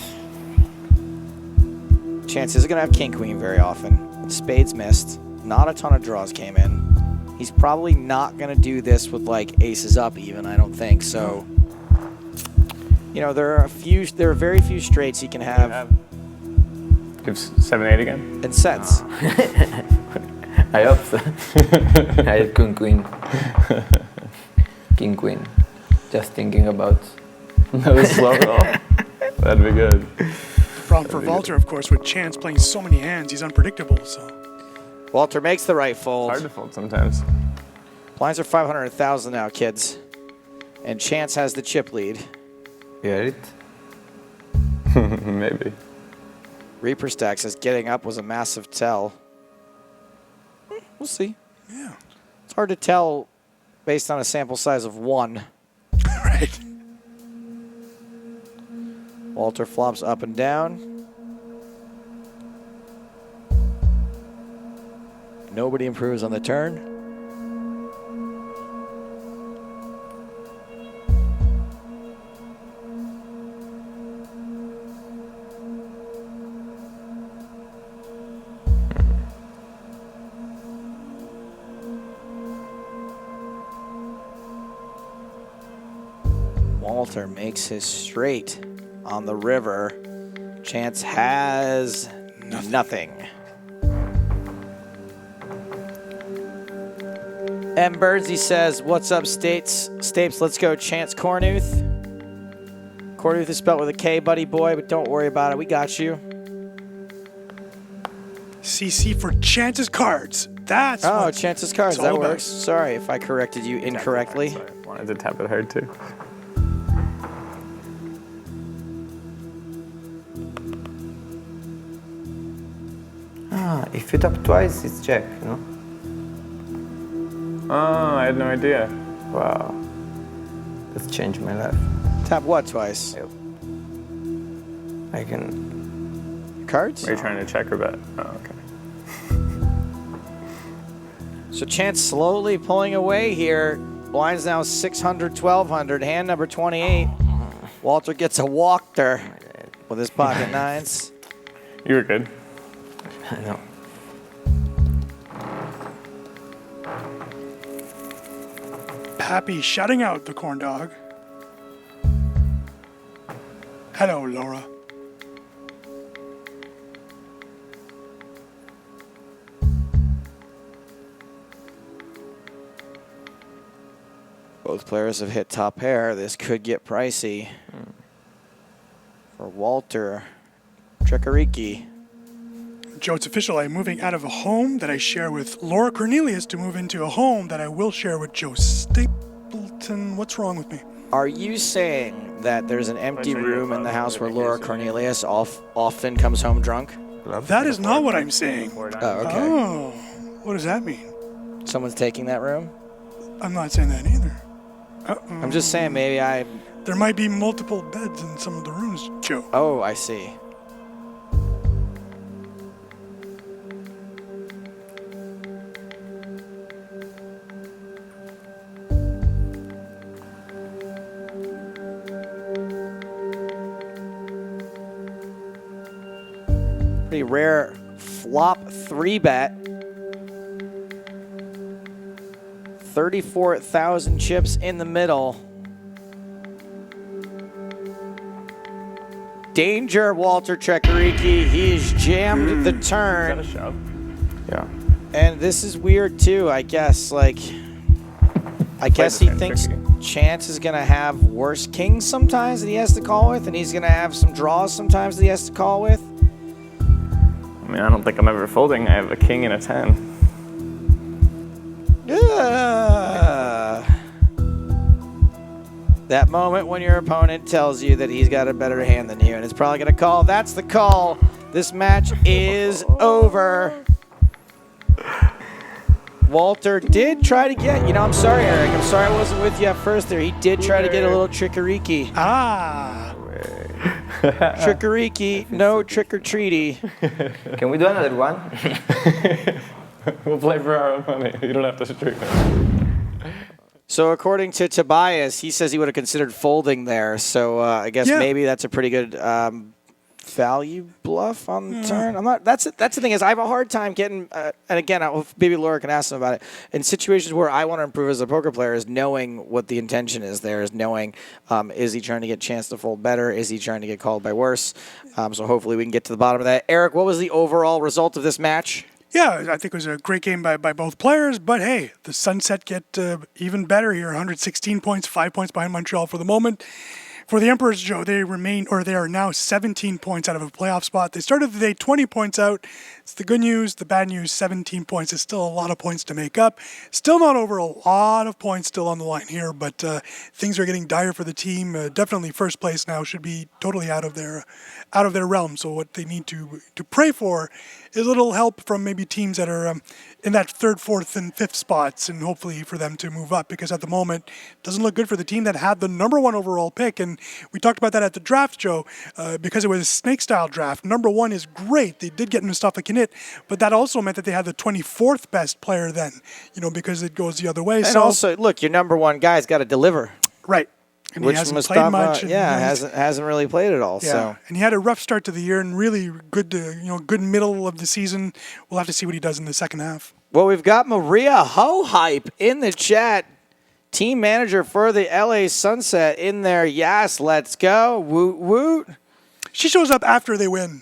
Chance isn't going to have king queen very often. Spades missed. Not a ton of draws came in. He's probably not going to do this with like aces up even, I don't think. So, you know, there are very few straights he can have Give 7-8 again. in sets. I hope so. I had king queen. King queen. Just thinking about. Another slow roll. That'd be good. The problem for Walter, of course, with Chance playing so many hands, he's unpredictable. So Walter makes the right It's fold. hard to fold sometimes. Blinds are 500,000 now, kids. And Chance has the chip lead. You hear it? Maybe. Reaper Stack says getting up was a massive tell. We'll see. yeah, It's hard to tell based on a sample size of 1. right. Walter flops up and down. Nobody improves on the turn. Walter makes his straight on the river. Chance has nothing. M. Birdsey says, what's up, Stapes, let's go. Chance Kornuth. Kornuth is spelled with a K, buddy boy, but don't worry about it. We got you. CC for Chance's cards. That's Oh, what Chance's cards. it's That all about. works. Sorry if I corrected you incorrectly. Sorry, wanted to tap it hard too. Ah, if you tap twice, it's check, no? Oh, I had no idea. Wow. That's changed my life. Tap what twice? I can Cards? Are you trying to check or bet? Oh, okay. So Chance slowly pulling away here. Blinds now 600, 1200. Hand number 28. Walter gets a walker with his pocket nines. You were good. I know. Happy shutting out the corn dog. Hello, Laura. Both players have hit top pair. This could get pricey for Walter Treccarichi. Joe, it's official. I'm moving out of a home that I share with Laura Cornelius to move into a home that I will share with Joe Stapleton. What's wrong with me? Are you saying that there's an empty room in the house where Laura Cornelius often comes home drunk? That is not what I'm saying. Oh, okay. Oh, what does that mean? Someone's taking that room? I'm not saying that either. I'm just saying maybe I... There might be multiple beds in some of the rooms, Joe. Oh, I see. Pretty rare flop 3-bet. 34,000 chips in the middle. Danger, Walter Treccarichi. He's jammed the turn. Is that a shove? Yeah. And this is weird too, I guess. Like, I guess he thinks Chance is going to have worse kings sometimes that he has to call with, and he's going to have some draws sometimes that he has to call with. I mean, I don't think I'm ever folding. I have a king and a 10. That moment when your opponent tells you that he's got a better hand than you, and it's probably going to call. That's the call. This match is over. Walter did try to get, I'm sorry, Eric. I'm sorry I wasn't with you at first there. He did try to get a little Treccarichi. Ah. Treccarichi, no trick-or-treaty. Can we do another one? We'll play for our own money. You don't have to stream it. So according to Tobias, he says he would have considered folding there. So I guess maybe that's a pretty good value bluff on the turn. I'm not. That's the thing is I have a hard time getting. And again, maybe Laura can ask him about it. In situations where I want to improve as a poker player, is knowing what the intention is. There is knowing is he trying to get chance to fold better? Is he trying to get called by worse? So hopefully we can get to the bottom of that. Eric, what was the overall result of this match? Yeah, I think it was a great game by both players, but hey, the Sunset get even better here. 116 points, 5 points behind Montreal for the moment. For the Emperors, Joe, they are now 17 points out of a playoff spot. They started the day 20 points out. It's the good news. The bad news, 17 points is still a lot of points to make up. Still not over, a lot of points still on the line here, but things are getting dire for the team. Definitely first place now should be totally out of their realm. So what they need to pray for is a little help from maybe teams that are in that third, fourth, and fifth spots, and hopefully for them to move up, because at the moment it doesn't look good for the team that had the number one overall pick. And we talked about that at the draft, Joe, because it was a snake-style draft. Number one is great. They did get Mustafa Kinit, but that also meant that they had the 24th best player then, because it goes the other way. And also, look, your number one guy's got to deliver. Right. And Which he hasn't Mustafa, played much. hasn't really played at all. Yeah. So. And he had a rough start to the year and really good, good middle of the season. We'll have to see what he does in the second half. Well, we've got Maria Ho-Hype in the chat. Team manager for the LA Sunset in there. Yes, let's go. Woot, woot. She shows up after they win.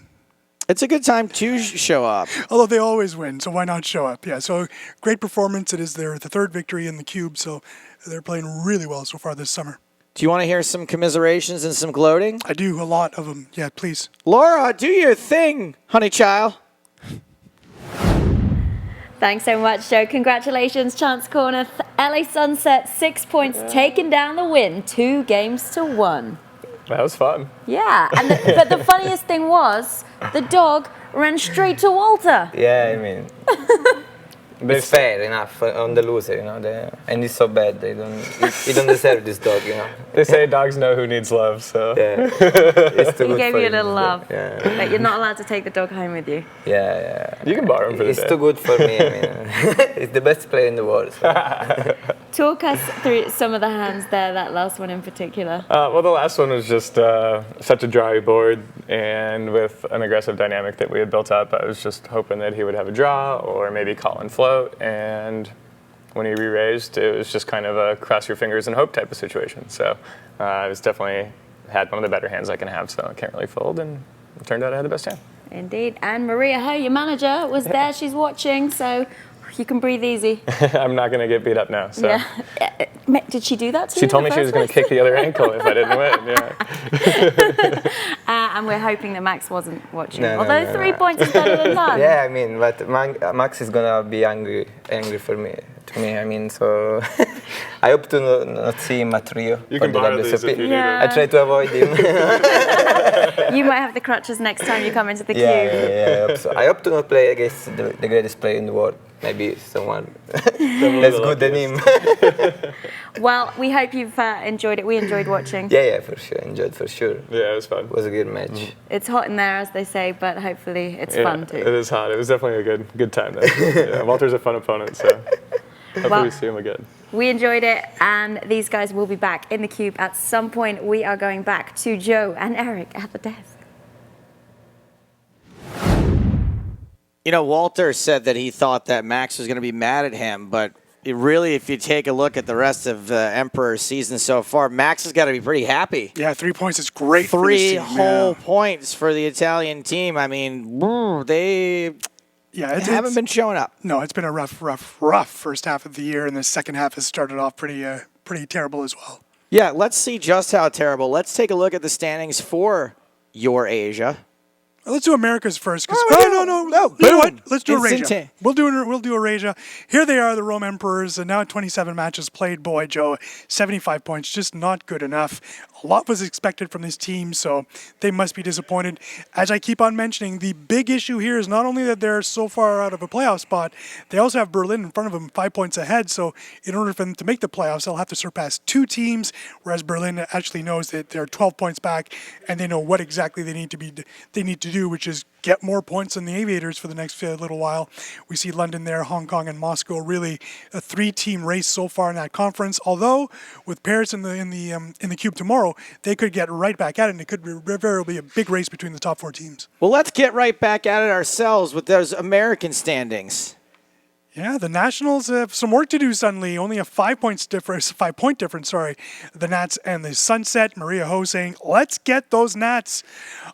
It's a good time to show up. Although they always win, so why not show up? Yeah, so great performance. It is the third victory in the cube, so they're playing really well so far this summer. Do you want to hear some commiserations and some gloating? I do, a lot of them. Yeah, please. Laura, do your thing, honey child. Thanks so much, Joe. Congratulations, Chance Kornuth. LA Sunset, 6 points, taking down the win, 2-1. That was fun. Yeah, but the funniest thing was the dog ran straight to Walter. Yeah, I mean, It's fair enough on the loser, you know. And it's so bad. They don't. He don't deserve this dog, you know. They say dogs know who needs love, so. Yeah. It's too He good gave for you a him, little this love. dog. Yeah. But you're not allowed to take the dog home with you. Yeah. You can borrow him for the It's day. too good for me. I mean, it's the best player in the world. So. Talk us through some of the hands there, that last one in particular. Well, the last one was just such a dry board, and with an aggressive dynamic that we had built up, I was just hoping that he would have a draw or maybe call and float. And when he re-raised, it was just kind of a cross your fingers and hope type of situation. So it was definitely had one of the better hands I can have, so I can't really fold, and it turned out I had the best hand. Indeed. And Maria Ho, your manager, was there. She's watching, so you can breathe easy. I'm not going to get beat up now. So. Yeah. Did she do that to you? She told me she was going to kick the other ankle if I didn't win. Yeah. And we're hoping that Max wasn't watching. No, Although no. 3 points is better than none. Yeah, I mean, but Max is gonna be angry for me. To me, I mean, so I hope to not see him at Rio. You for can the borrow these WSOP. if you need Yeah. I try to avoid him. You might have the crutches next time you come into the cube. Yeah, I hope so. I hope to not play against the greatest player in the world. Maybe someone less good than him. Well, we hope you've enjoyed it. We enjoyed watching. Yeah, for sure. Enjoyed for sure. Yeah, it was fun. It was a good match. It's hot in there, as they say, but hopefully it's Yeah, fun too. It is hot. It was definitely a good time there. Yeah, Walter's a fun opponent, so hopefully Well, we see him again. We enjoyed it, and these guys will be back in the cube at some point. We are going back to Joe and Eric at the desk. You know, Walter said that he thought that Max was going to be mad at him, but really, if you take a look at the rest of the Emperor's season so far, Max has got to be pretty happy. Yeah, 3 points is great. for this Three team, whole yeah. points for the Italian team. I mean, they Yeah, haven't been showing up. No, it's been a rough first half of the year, and the second half has started off pretty terrible as well. Yeah, let's see just how terrible. Let's take a look at the standings for your Asia. Let's do America's first. No. No, You know boom. what? Let's do Eurasia. Instant. We'll do Eurasia. Here they are, the Rome Emperors, and now at 27 matches played. Boy, Joe, 75 points, just not good enough. A lot was expected from this team, so they must be disappointed. As I keep on mentioning, the big issue here is not only that they're so far out of a playoff spot, they also have Berlin in front of them 5 points ahead. So in order for them to make the playoffs, they'll have to surpass 2 teams, whereas Berlin actually knows that they're 12 points back, and they know what exactly they need to do, which is get more points than the Aviators for the next little while. We see London there, Hong Kong, and Moscow. Really a 3-team race so far in that conference. Although with Paris in the cube tomorrow, they could get right back at it, and it could very be a big race between the top 4 teams. Well, let's get right back at it ourselves with those American standings. Yeah, the Nationals have some work to do suddenly. Only a 5 point difference, the Nats and the Sunset. Maria Ho saying, let's get those Nats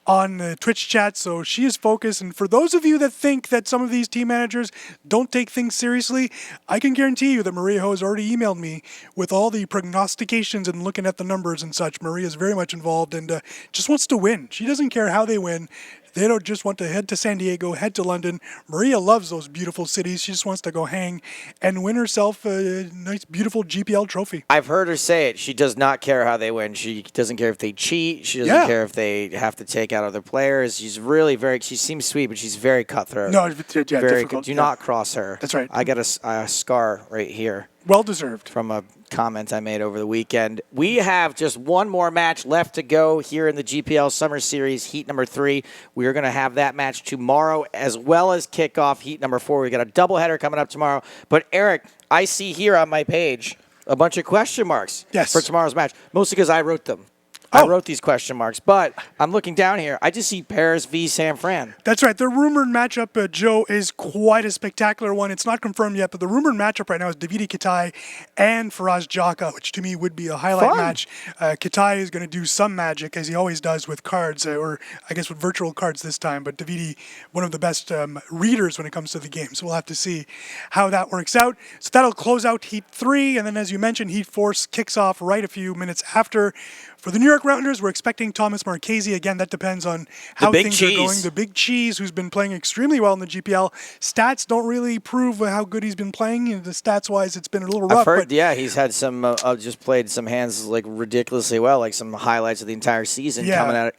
on the Twitch chat. So she is focused. And for those of you that think that some of these team managers don't take things seriously, I can guarantee you that Maria Ho has already emailed me with all the prognostications and looking at the numbers and such. Maria is very much involved and just wants to win. She doesn't care how they win. They don't just want to head to San Diego, head to London. Maria loves those beautiful cities. She just wants to go hang and win herself a nice, beautiful GPL trophy. I've heard her say it. She does not care how they win. She doesn't care if they cheat. She doesn't care if they have to take out other players. She's really she seems sweet, but she's very cutthroat. No, very difficult. Do not cross her. That's right. I got a scar right here. Well deserved. From a comment I made over the weekend. We have just one more match left to go here in the GPL Summer Series, Heat number 3. We are going to have that match tomorrow as well as kick off Heat number 4. We got a doubleheader coming up tomorrow. But Eric, I see here on my page a bunch of question marks for tomorrow's match, mostly because I wrote them. I wrote these question marks, but I'm looking down here. I just see Paris v. San Fran. That's right. The rumored matchup, Joe, is quite a spectacular one. It's not confirmed yet, but the rumored matchup right now is Davide Kitai and Faraz Jaka, which to me would be a highlight match. Kitai is going to do some magic, as he always does with cards, or I guess with virtual cards this time, but Davide, one of the best readers when it comes to the game. So we'll have to see how that works out. So that'll close out Heat 3, and then as you mentioned, Heat 4 kicks off right a few minutes after. For the New York York Rounders, we're expecting Thomas Marchese. Again, that depends on how things are going. The Big Cheese, who's been playing extremely well in the GPL. Stats don't really prove how good he's been playing. The stats-wise, it's been a little rough. I've heard, yeah, he's had some, just played some hands like ridiculously well, like some highlights of the entire season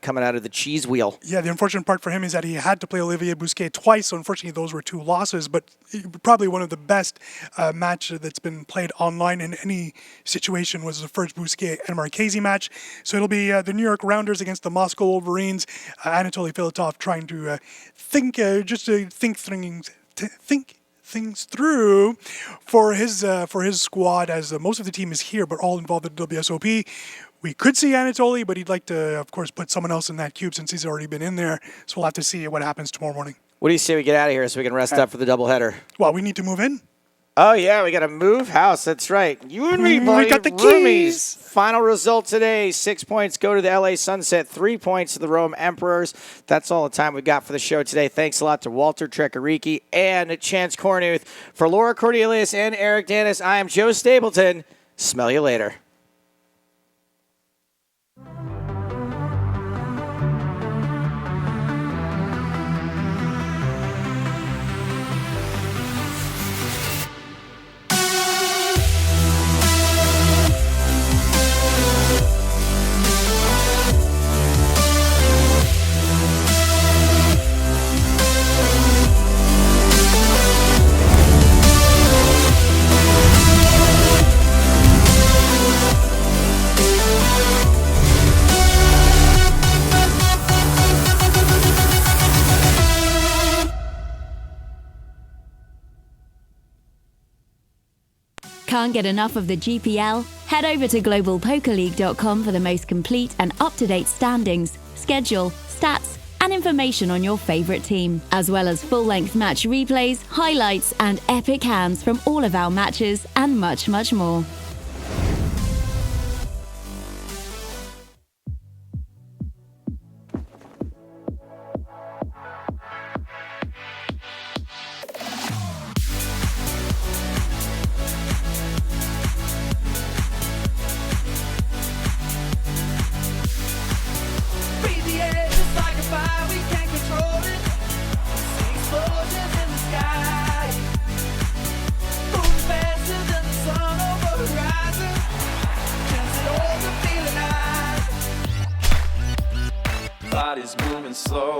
coming out of the cheese wheel. Yeah, the unfortunate part for him is that he had to play Olivier Bousquet twice, so unfortunately those were 2 losses, but probably one of the best match that's been played online in any situation was the first Bousquet and Marchese match. So it'll be the New York Rounders against the Moscow Wolverines. Anatoly Filatov trying to think things through for his squad, as most of the team is here, but all involved in WSOP. We could see Anatoly, but he'd like to, of course, put someone else in that cube since he's already been in there. So we'll have to see what happens tomorrow morning. What do you say we get out of here so we can rest up for the doubleheader? Well, we need to move in. Oh, yeah, we got to move house. That's right. You and me, buddy. We got the Roomies. keys. Final result today, 6 points go to the LA Sunset, 3 points to the Rome Emperors. That's all the time we got for the show today. Thanks a lot to Walter Treccarichi and Chance Kornuth. For Laura Cornelius and Eric Dennis, I am Joe Stapleton. Smell you later. Can't get enough of the GPL? Head over to globalpokerleague.com for the most complete and up-to-date standings, schedule, stats, and information on your favorite team, as well as full-length match replays, highlights, and epic hands from all of our matches, and much, much more. Breathe the air just like a fire, we can't control it. See explosions in the sky. Moving faster than the sun over horizon. Can't sit all the feeling high. Body's moving slow.